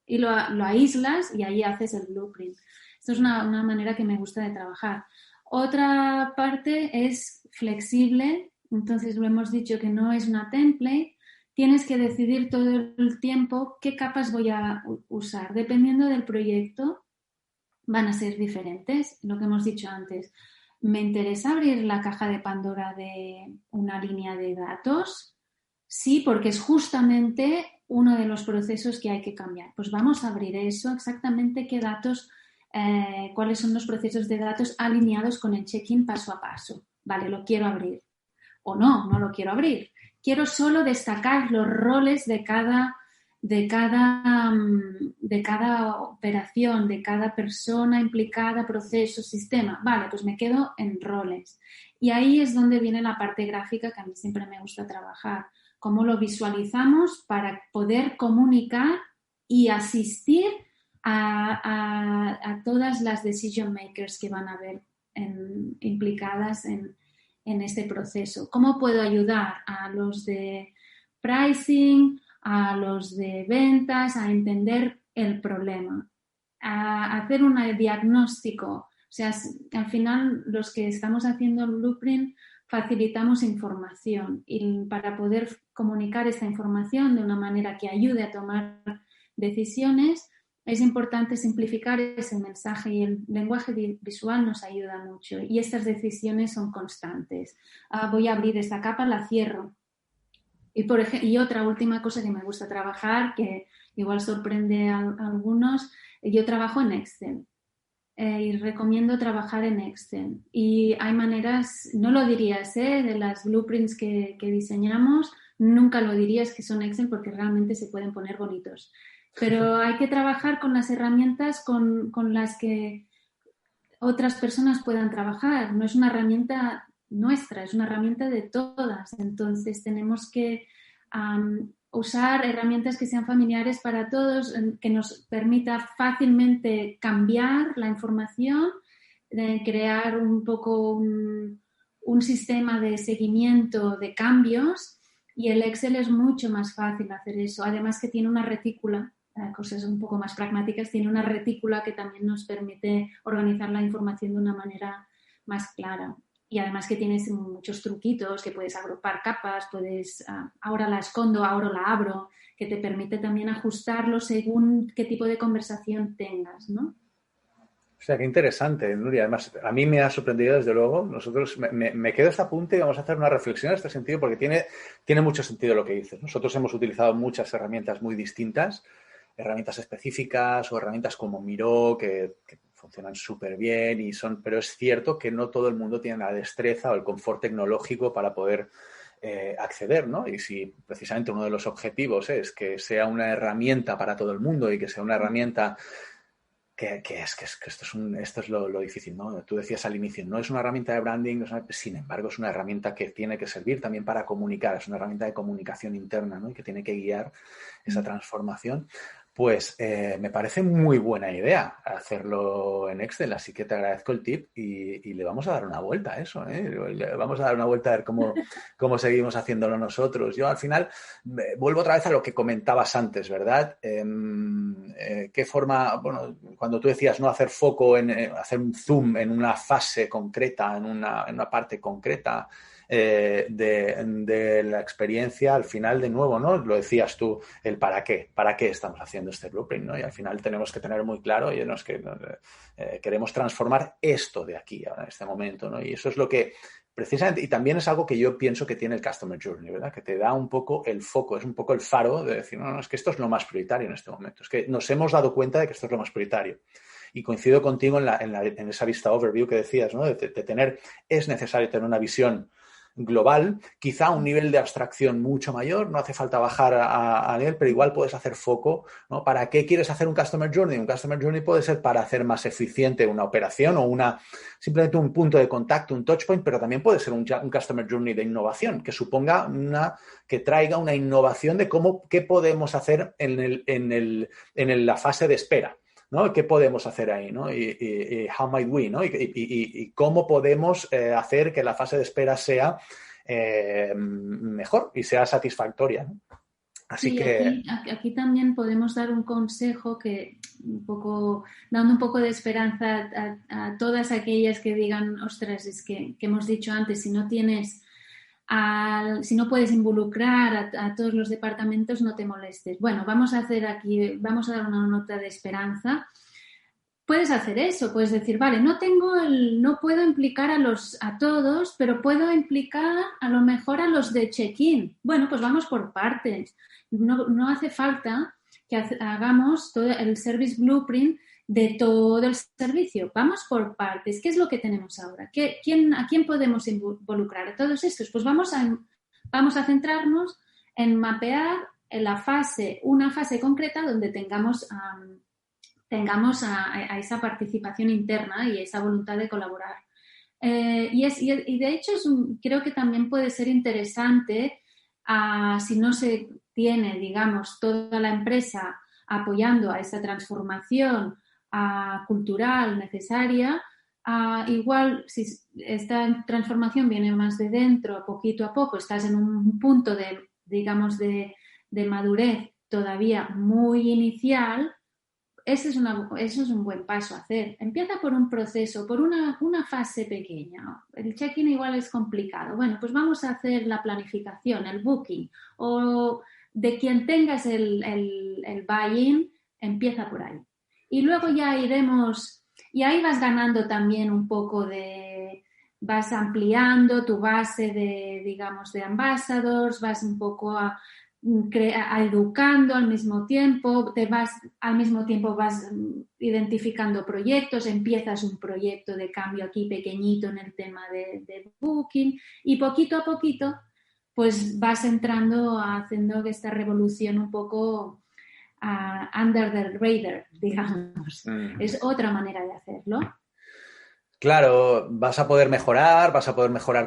y lo aíslas y ahí haces el blueprint. Esto es una manera que me gusta de trabajar. Otra parte es flexible, entonces lo hemos dicho que no es una template, tienes que decidir todo el tiempo qué capas voy a usar. Dependiendo del proyecto, van a ser diferentes, lo que hemos dicho antes. ¿Me interesa abrir la caja de Pandora de una línea de datos? Sí, porque es justamente uno de los procesos que hay que cambiar. Pues vamos a abrir eso, exactamente qué datos, cuáles son los procesos de datos alineados con el check-in paso a paso. Vale, lo quiero abrir. O no lo quiero abrir. Quiero solo destacar los roles de cada operación, de cada persona implicada, proceso, sistema. Vale, pues me quedo en roles. Y ahí es donde viene la parte gráfica que a mí siempre me gusta trabajar. Cómo lo visualizamos para poder comunicar y asistir a todas las decision makers que van a haber implicadas en este proceso. ¿Cómo puedo ayudar a los de pricing, a los de ventas, a entender el problema, a hacer un diagnóstico? O sea, al final los que estamos haciendo el blueprint facilitamos información y para poder comunicar esta información de una manera que ayude a tomar decisiones es importante simplificar ese mensaje y el lenguaje visual nos ayuda mucho y estas decisiones son constantes. Voy a abrir esta capa, la cierro. Y otra última cosa que me gusta trabajar, que igual sorprende a algunos, yo trabajo en Excel. Y recomiendo trabajar en Excel. Y hay maneras, no lo dirías, de las blueprints que diseñamos, nunca lo dirías que son Excel porque realmente se pueden poner bonitos. Pero hay que trabajar con las herramientas con las que otras personas puedan trabajar. No es una herramienta nuestra, es una herramienta de todas. Entonces tenemos que usar herramientas que sean familiares para todos, que nos permita fácilmente cambiar la información, crear un poco un sistema de seguimiento de cambios, y el Excel es mucho más fácil hacer eso. Además que tiene una retícula, cosas un poco más pragmáticas, tiene una retícula que también nos permite organizar la información de una manera más clara. Y además que tienes muchos truquitos, que puedes agrupar capas, ahora la escondo, ahora la abro, que te permite también ajustarlo según qué tipo de conversación tengas, ¿no? O sea, qué interesante, Nuria. Además, a mí me ha sorprendido, desde luego. Nosotros, me quedo este apunte y vamos a hacer una reflexión en este sentido porque tiene mucho sentido lo que dices. Nosotros hemos utilizado muchas herramientas muy distintas, herramientas específicas o herramientas como Miro, que funcionan súper bien pero es cierto que no todo el mundo tiene la destreza o el confort tecnológico para poder acceder, ¿no? Y si precisamente uno de los objetivos es que sea una herramienta para todo el mundo y que sea una herramienta que esto es lo difícil, ¿no? Tú decías al inicio, no es una herramienta de branding, sin embargo es una herramienta que tiene que servir también para comunicar, es una herramienta de comunicación interna, ¿no? Y que tiene que guiar esa transformación. Pues me parece muy buena idea hacerlo en Excel, así que te agradezco el tip y le vamos a dar una vuelta a eso, ¿eh? Le vamos a dar una vuelta a ver cómo seguimos haciéndolo nosotros. Yo al final vuelvo otra vez a lo que comentabas antes, ¿verdad? ¿Qué forma, bueno, cuando tú decías no hacer foco hacer un zoom en una fase concreta, en una parte concreta de la experiencia, al final, de nuevo, ¿no? Lo decías tú, el para qué estamos haciendo este blueprint, ¿no? Y al final tenemos que tener muy claro, y queremos transformar esto de aquí, ahora, en este momento, ¿no? Y eso es lo que precisamente, y también es algo que yo pienso que tiene el Customer Journey, ¿verdad? Que te da un poco el foco, es un poco el faro de decir, no, es que esto es lo más prioritario en este momento, es que nos hemos dado cuenta de que esto es lo más prioritario. Y coincido contigo en esa vista overview que decías, ¿no? Es necesario tener una visión global, quizá a un nivel de abstracción mucho mayor, no hace falta bajar a nivel, pero igual puedes hacer foco, ¿no? ¿Para qué quieres hacer un Customer Journey? Un Customer Journey puede ser para hacer más eficiente una operación o simplemente un punto de contacto, un touchpoint, pero también puede ser un Customer Journey de innovación, que suponga que traiga una innovación de qué podemos hacer en la fase de espera, ¿no? ¿Qué podemos hacer ahí, ¿no? Y how might we, ¿no? Y cómo podemos hacer que la fase de espera sea mejor y sea satisfactoria, ¿no? Así sí, que aquí también podemos dar un consejo dando un poco de esperanza a todas aquellas que digan, ostras, es que hemos dicho antes, si no puedes involucrar a todos los departamentos, no te molestes. Bueno, vamos a dar una nota de esperanza. puedes hacer eso, puedes decir, vale, no puedo implicar a todos, pero puedo implicar a lo mejor a los de check-in. Bueno, pues vamos por partes. No hace falta que hagamos todo el service blueprint de todo el servicio. Vamos por partes. ¿Qué es lo que tenemos ahora? ¿A quién podemos involucrar? A todos estos. Pues vamos a centrarnos en mapear una fase concreta donde tengamos a esa participación interna y esa voluntad de colaborar. Y de hecho creo que también puede ser interesante si no se tiene, digamos, toda la empresa apoyando a esa transformación cultural necesaria, igual si esta transformación viene más de dentro, poquito a poco, estás en un punto de madurez todavía muy inicial, eso es un buen paso a hacer. Empieza por un proceso, por una fase pequeña. El check-in igual es complicado. Bueno, pues vamos a hacer la planificación, el booking, o de quien tengas el buy-in, empieza por ahí. Y luego ya iremos, y ahí vas ganando también un poco vas ampliando tu base de ambassadors, vas un poco educando al mismo tiempo, vas identificando proyectos, empiezas un proyecto de cambio aquí pequeñito en el tema de booking y poquito a poquito pues vas entrando haciendo esta revolución un poco under the radar, digamos. Es otra manera de hacerlo. Claro, vas a poder mejorar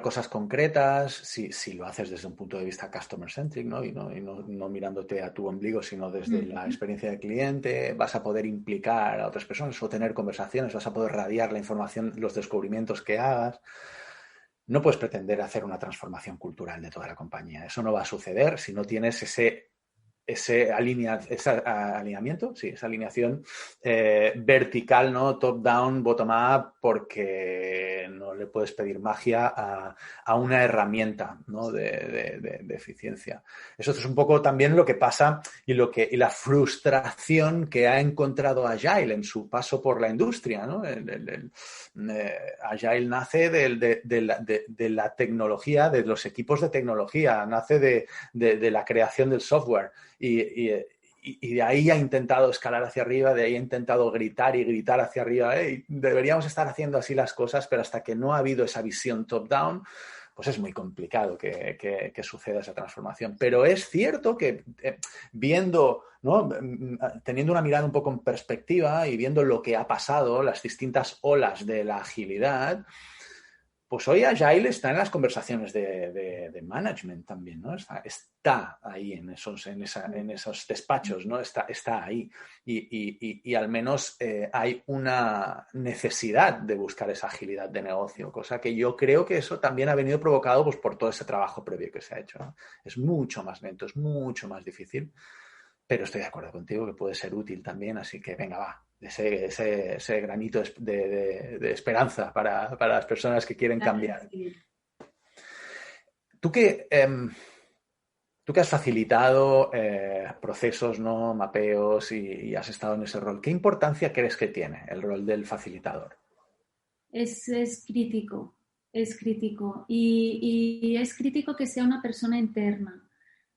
cosas concretas si lo haces desde un punto de vista customer centric, ¿no? Y no mirándote a tu ombligo, sino desde la experiencia del cliente. Vas a poder implicar a otras personas o tener conversaciones, vas a poder radiar la información, los descubrimientos que hagas. No puedes pretender hacer una transformación cultural de toda la compañía. Eso no va a suceder si no tienes esa alineación vertical, ¿no? Top-down, bottom-up, porque no le puedes pedir magia a una herramienta, ¿no? de eficiencia. Eso es un poco también lo que pasa y la frustración que ha encontrado Agile en su paso por la industria, ¿no? Agile nace de la tecnología, de los equipos de tecnología, nace de la creación del software. Y de ahí ha intentado escalar hacia arriba, de ahí ha intentado gritar hacia arriba. Deberíamos estar haciendo así las cosas, pero hasta que no ha habido esa visión top-down, pues es muy complicado que suceda esa transformación. Pero es cierto que viendo, ¿no? Teniendo una mirada un poco en perspectiva y viendo lo que ha pasado, las distintas olas de la agilidad, pues hoy Agile está en las conversaciones de management también, ¿no? Está ahí en esos despachos, ¿no? Está ahí. Y al menos hay una necesidad de buscar esa agilidad de negocio, cosa que yo creo que eso también ha venido provocado pues, por todo ese trabajo previo que se ha hecho, ¿no? Es mucho más lento, es mucho más difícil, pero estoy de acuerdo contigo que puede ser útil también, así que venga, va. Ese granito de esperanza para las personas que quieren cambiar. Tú que has facilitado procesos, ¿no? Mapeos y has estado en ese rol, ¿qué importancia crees que tiene el rol del facilitador? Es crítico, y es crítico que sea una persona interna.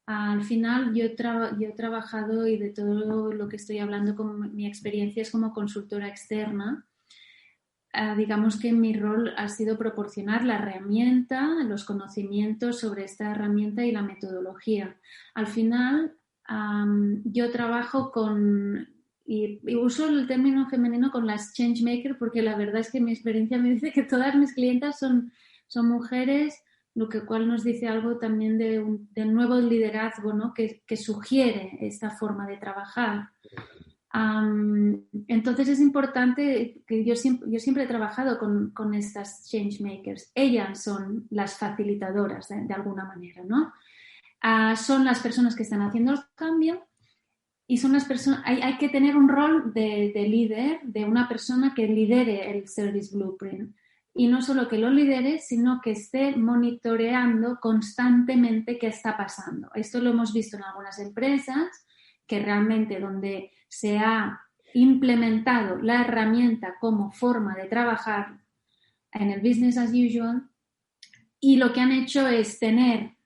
Al final yo he trabajado y de todo lo que estoy hablando, como mi experiencia es como consultora externa. Digamos que mi rol ha sido proporcionar la herramienta, los conocimientos sobre esta herramienta y la metodología. Al final yo trabajo y uso el término femenino con las changemaker porque la verdad es que mi experiencia me dice que todas mis clientas son mujeres, lo cual nos dice algo también del nuevo liderazgo, ¿no? que sugiere esta forma de trabajar. Entonces es importante que yo siempre he trabajado con estas changemakers. Ellas son las facilitadoras de alguna manera, ¿no? Son las personas que están haciendo el cambio y son las personas. Hay que tener un rol de líder, de una persona que lidere el Service Blueprint. Y no solo que lo lidere, sino que esté monitoreando constantemente qué está pasando. Esto lo hemos visto en algunas empresas, que realmente donde se ha implementado la herramienta como forma de trabajar en el business as usual, y lo que han hecho es tener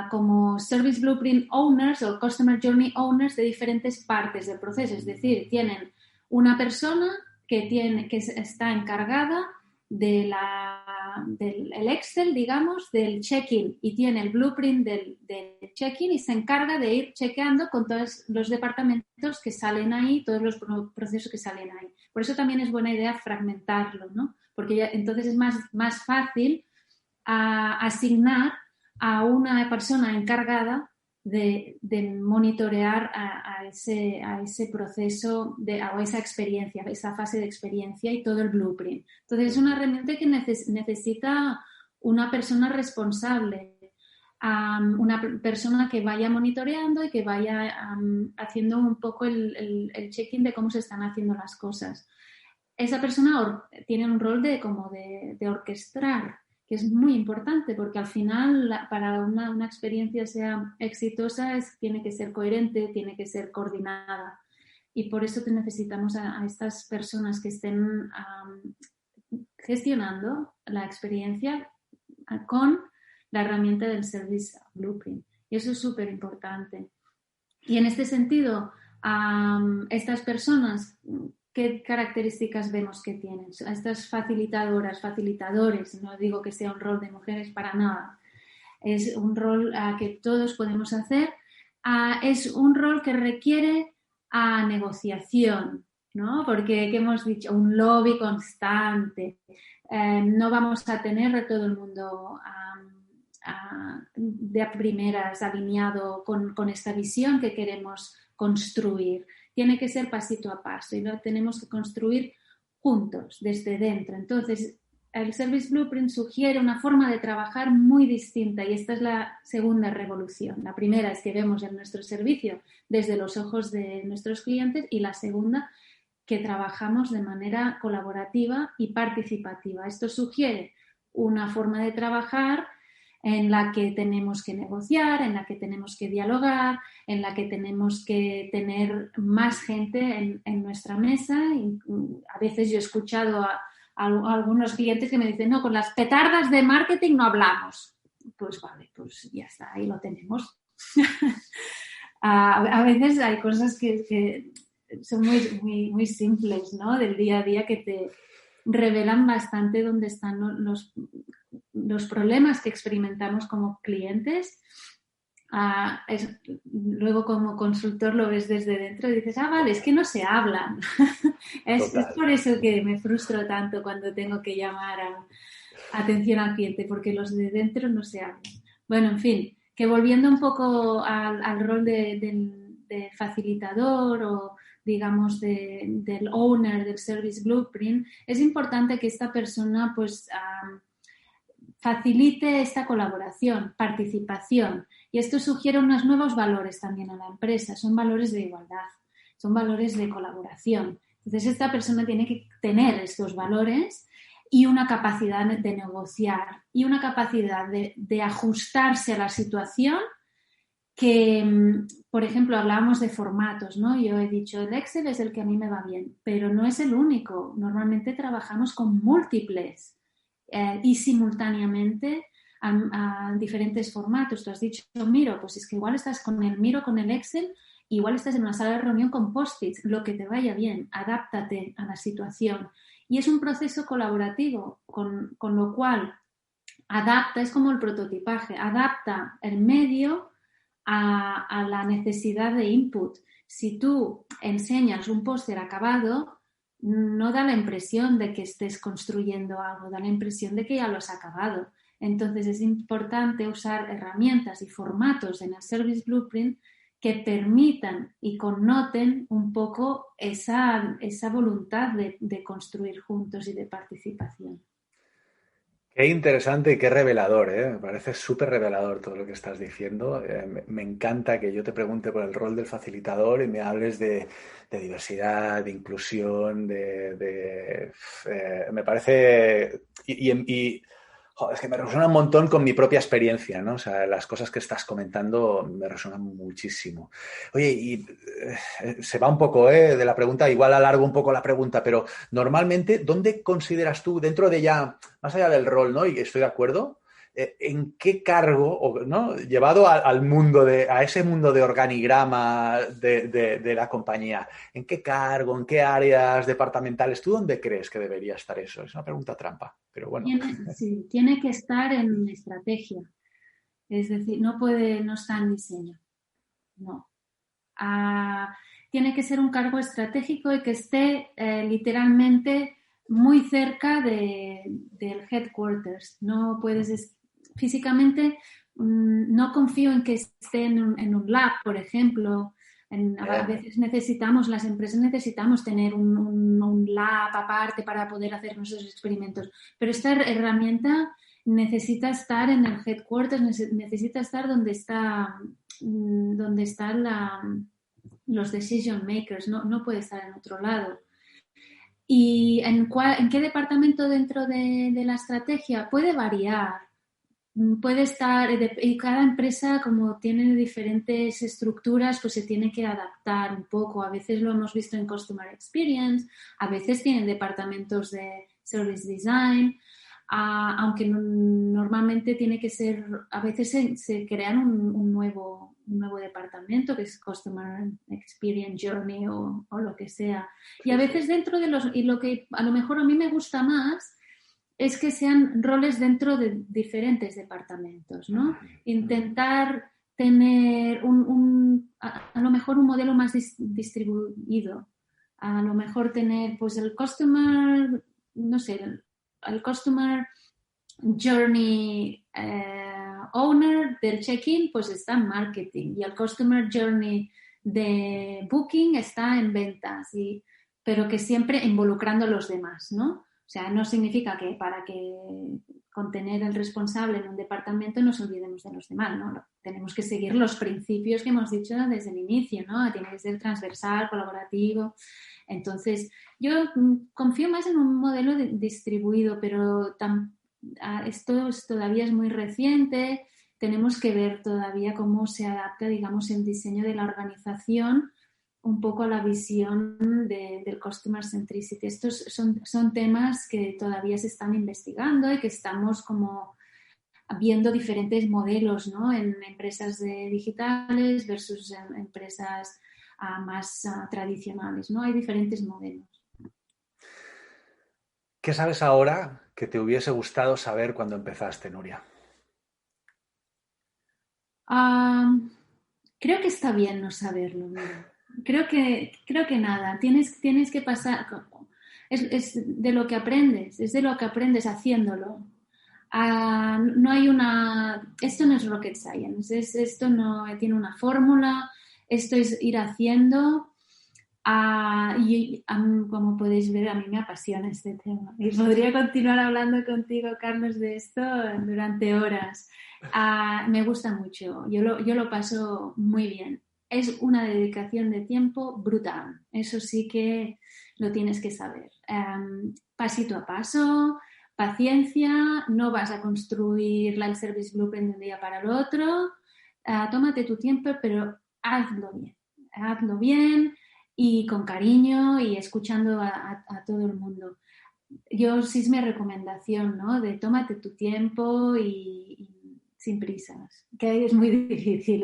como Service Blueprint Owners o Customer Journey Owners de diferentes partes del proceso. Es decir, tienen una persona que está encargada del Excel, digamos, del check-in, y tiene el blueprint del check-in y se encarga de ir chequeando con todos los departamentos que salen ahí, todos los procesos que salen ahí. Por eso también es buena idea fragmentarlo, ¿no? Porque entonces es más fácil asignar a una persona encargada de monitorear a ese proceso, a esa experiencia, a esa fase de experiencia y todo el blueprint. Entonces es una herramienta que necesita una persona responsable, una persona que vaya monitoreando y que vaya haciendo un poco el check-in de cómo se están haciendo las cosas. Esa persona tiene un rol de orquestar, que es muy importante, porque al final para una experiencia sea exitosa tiene que ser coherente, tiene que ser coordinada, y por eso necesitamos a estas personas que estén gestionando la experiencia con la herramienta del Service Blueprint, y eso es súper importante. Y en este sentido, estas personas, ¿qué características vemos que tienen? A estas facilitadores, no digo que sea un rol de mujeres para nada, es un rol que todos podemos hacer, es un rol que requiere negociación, ¿no? Porque, ¿qué hemos dicho? Un lobby constante. No vamos a tener a todo el mundo de primeras alineado con esta visión que queremos construir. Tiene que ser pasito a paso y lo tenemos que construir juntos, desde dentro. Entonces, el Service Blueprint sugiere una forma de trabajar muy distinta, y esta es la segunda revolución. La primera es que vemos en nuestro servicio desde los ojos de nuestros clientes, y la segunda, que trabajamos de manera colaborativa y participativa. Esto sugiere una forma de trabajar en la que tenemos que negociar, en la que tenemos que dialogar, en la que tenemos que tener más gente en nuestra mesa. Y a veces yo he escuchado a algunos clientes que me dicen, no, con las petardas de marketing no hablamos. Pues vale, pues ya está, ahí lo tenemos. A veces hay cosas que son muy simples, ¿no? Del día a día, que te revelan bastante dónde están los problemas que experimentamos como clientes. Luego, como consultor, lo ves desde dentro y dices, vale, es que no se hablan. es por eso que me frustro tanto cuando tengo que llamar atención al cliente, porque los de dentro no se hablan. Bueno, en fin, que volviendo un poco al rol de facilitador, o digamos del owner del Service Blueprint, es importante que esta persona pues facilite esta colaboración, participación, y esto sugiere unos nuevos valores también a la empresa. Son valores de igualdad, son valores de colaboración. Entonces, esta persona tiene que tener estos valores y una capacidad de negociar y una capacidad de ajustarse a la situación. Que, por ejemplo, hablábamos de formatos, ¿no? Yo he dicho, el Excel es el que a mí me va bien, pero no es el único. Normalmente trabajamos con múltiples y simultáneamente a diferentes formatos. Tú has dicho Miro, pues es que igual estás con el Miro, con el Excel, igual estás en una sala de reunión con post-its, lo que te vaya bien, adáptate a la situación. Y es un proceso colaborativo, con lo cual adapta, es como el prototipaje, adapta el medio a la necesidad de input. Si tú enseñas un póster acabado, no da la impresión de que estés construyendo algo, da la impresión de que ya lo has acabado. Entonces es importante usar herramientas y formatos en el Service Blueprint que permitan y connoten un poco esa voluntad de construir juntos y de participación. Qué interesante y qué revelador, ¿eh? Me parece súper revelador todo lo que estás diciendo. Me encanta que yo te pregunte por el rol del facilitador y me hables de diversidad, de inclusión, me parece... Joder, es que me resuena un montón con mi propia experiencia, ¿no? O sea, las cosas que estás comentando me resuenan muchísimo. Oye, y se va un poco de la pregunta, igual alargo un poco la pregunta, pero normalmente, ¿dónde consideras tú, dentro de ya, más allá del rol, ¿no? Y estoy de acuerdo, ¿en qué cargo, ¿no? Llevado al mundo a ese mundo de organigrama de la compañía, ¿en qué cargo, en qué áreas departamentales, tú dónde crees que debería estar eso? Es una pregunta trampa, pero bueno. Sí, tiene que estar en estrategia. Es decir, no está en diseño. No. Tiene que ser un cargo estratégico y que esté literalmente muy cerca del headquarters. No puedes físicamente, no confío en que esté en un lab, por ejemplo. A veces las empresas necesitamos tener un lab aparte para poder hacer nuestros experimentos, pero esta herramienta necesita estar en el headquarters, necesita estar donde están los decision makers, no puede estar en otro lado. ¿Y en qué departamento dentro de la estrategia? Puede variar. Puede estar, y cada empresa como tiene diferentes estructuras, pues se tiene que adaptar un poco. A veces lo hemos visto en Customer Experience, a veces tienen departamentos de Service Design, aunque normalmente tiene que ser, a veces se crean un nuevo departamento que es Customer Experience Journey o lo que sea. Y a veces dentro y lo que a lo mejor a mí me gusta más es que sean roles dentro de diferentes departamentos, ¿no? Intentar tener a lo mejor un modelo más distribuido. A lo mejor tener pues el customer, no sé, el customer journey owner del check-in pues está en marketing y el customer journey de booking está en ventas, pero que siempre involucrando a los demás, ¿no? O sea, no significa que para que contener el responsable en un departamento nos olvidemos de los demás, ¿no? Tenemos que seguir los principios que hemos dicho desde el inicio, ¿no? Tiene que ser transversal, colaborativo. Entonces, yo confío más en un modelo distribuido, pero esto todavía es muy reciente. Tenemos que ver todavía cómo se adapta, digamos, el diseño de la organización un poco a la visión del Customer Centricity. Estos son temas que todavía se están investigando y que estamos como viendo diferentes modelos, ¿no? En empresas digitales versus empresas más tradicionales, ¿no? Hay diferentes modelos. ¿Qué sabes ahora que te hubiese gustado saber cuando empezaste, Nuria? Creo que está bien no saberlo, mira. Creo que nada, tienes que pasar, es de lo que aprendes, es de lo que aprendes haciéndolo. No hay esto no es rocket science, esto no tiene una fórmula, esto es ir haciendo. Como podéis ver, a mí me apasiona este tema y podría continuar hablando contigo, Carlos, de esto durante horas. Me gusta mucho, yo lo paso muy bien. Es una dedicación de tiempo brutal, eso sí que lo tienes que saber. Pasito a paso, paciencia, no vas a construir el service blueprint de un día para el otro. Tómate tu tiempo, pero hazlo bien y con cariño y escuchando a todo el mundo. Yo sí es mi recomendación, ¿no? De tómate tu tiempo y sin prisas, que es muy difícil,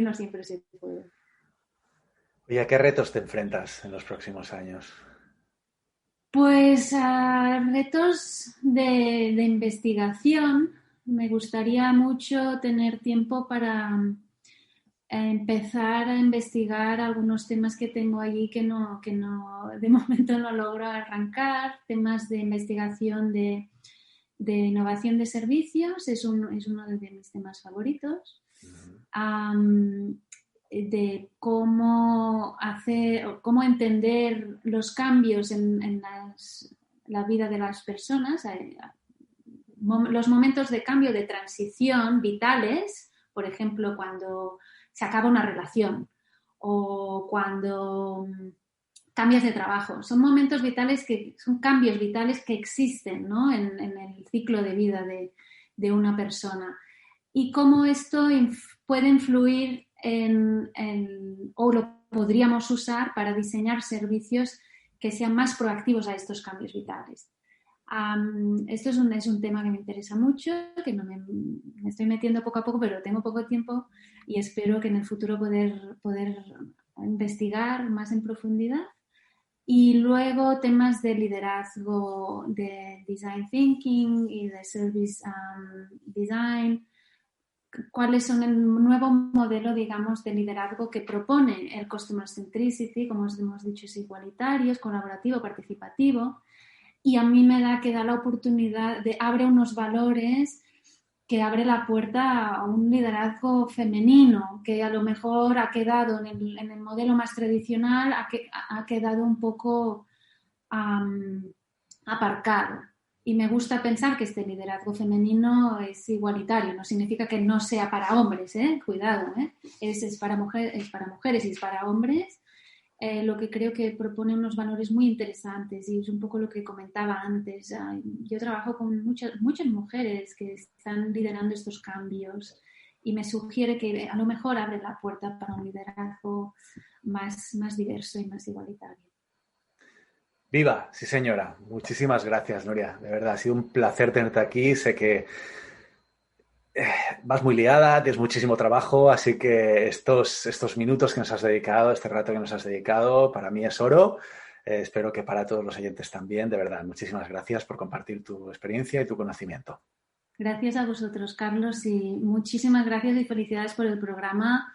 no siempre se puede. ¿Y a qué retos te enfrentas en los próximos años? Pues a retos de investigación. Me gustaría mucho tener tiempo para empezar a investigar algunos temas que tengo allí que de momento no logro arrancar, temas de investigación de innovación de servicios, es uno de mis temas favoritos. De cómo entender los cambios en la vida de las personas, los momentos de cambio, de transición vitales, por ejemplo, cuando se acaba una relación o cuando cambios de trabajo. Son momentos vitales son cambios vitales que existen, ¿no? en el ciclo de vida de una persona. Y cómo esto puede influir o lo podríamos usar para diseñar servicios que sean más proactivos a estos cambios vitales. Esto es un tema que me interesa mucho, que me estoy metiendo poco a poco, pero tengo poco tiempo y espero que en el futuro poder investigar más en profundidad. Y luego temas de liderazgo, de design thinking y de service design. ¿Cuáles son el nuevo modelo, digamos, de liderazgo que propone el Customer Centricity? Como os hemos dicho, es igualitario, es colaborativo, participativo. Y a mí me da la oportunidad abre unos valores que abre la puerta a un liderazgo femenino que a lo mejor ha quedado en el modelo más tradicional, ha quedado un poco aparcado. Y me gusta pensar que este liderazgo femenino es igualitario, no significa que no sea para hombres, cuidado, es para mujeres y es para hombres. Lo que creo que propone unos valores muy interesantes y es un poco lo que comentaba antes. Yo trabajo con muchas mujeres que están liderando estos cambios y me sugiere que a lo mejor abre la puerta para un liderazgo más diverso y más igualitario. ¡Viva! Sí, señora. Muchísimas gracias, Nuria. De verdad, ha sido un placer tenerte aquí. Sé que vas muy liada, tienes muchísimo trabajo, así que estos minutos que nos has dedicado, este rato que nos has dedicado, para mí es oro. Espero que para todos los oyentes también. De verdad, muchísimas gracias por compartir tu experiencia y tu conocimiento. Gracias a vosotros, Carlos, y muchísimas gracias y felicidades por el programa.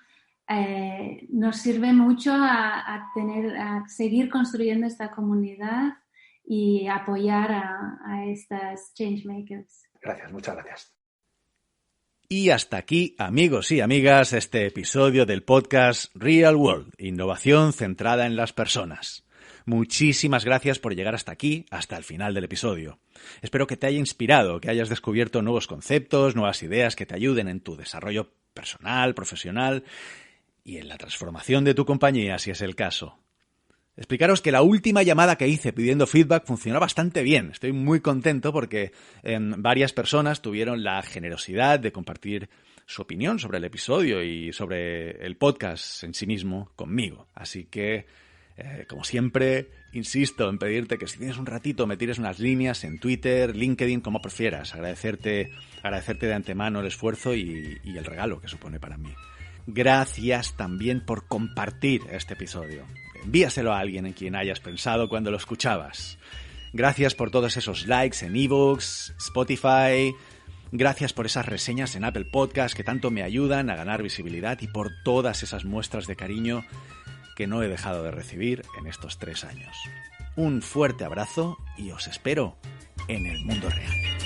Nos sirve mucho a seguir construyendo esta comunidad y apoyar a estas changemakers. Gracias, muchas gracias. Y hasta aquí, amigos y amigas, este episodio del podcast Real World, innovación centrada en las personas. Muchísimas gracias por llegar hasta aquí, hasta el final del episodio. Espero que te haya inspirado, que hayas descubierto nuevos conceptos, nuevas ideas que te ayuden en tu desarrollo personal, profesional y en la transformación de tu compañía, si es el caso. Explicaros que la última llamada que hice pidiendo feedback funcionó bastante bien. Estoy muy contento porque varias personas tuvieron la generosidad de compartir su opinión sobre el episodio y sobre el podcast en sí mismo conmigo. Así que, como siempre, insisto en pedirte que si tienes un ratito me tires unas líneas en Twitter, LinkedIn, como prefieras. Agradecerte de antemano el esfuerzo y el regalo que supone para mí. Gracias también por compartir este episodio. Envíaselo a alguien en quien hayas pensado cuando lo escuchabas. Gracias por todos esos likes en iVoox, Spotify. Gracias por esas reseñas en Apple Podcast que tanto me ayudan a ganar visibilidad y por todas esas muestras de cariño que no he dejado de recibir en estos 3 años. Un fuerte abrazo y os espero en el mundo real.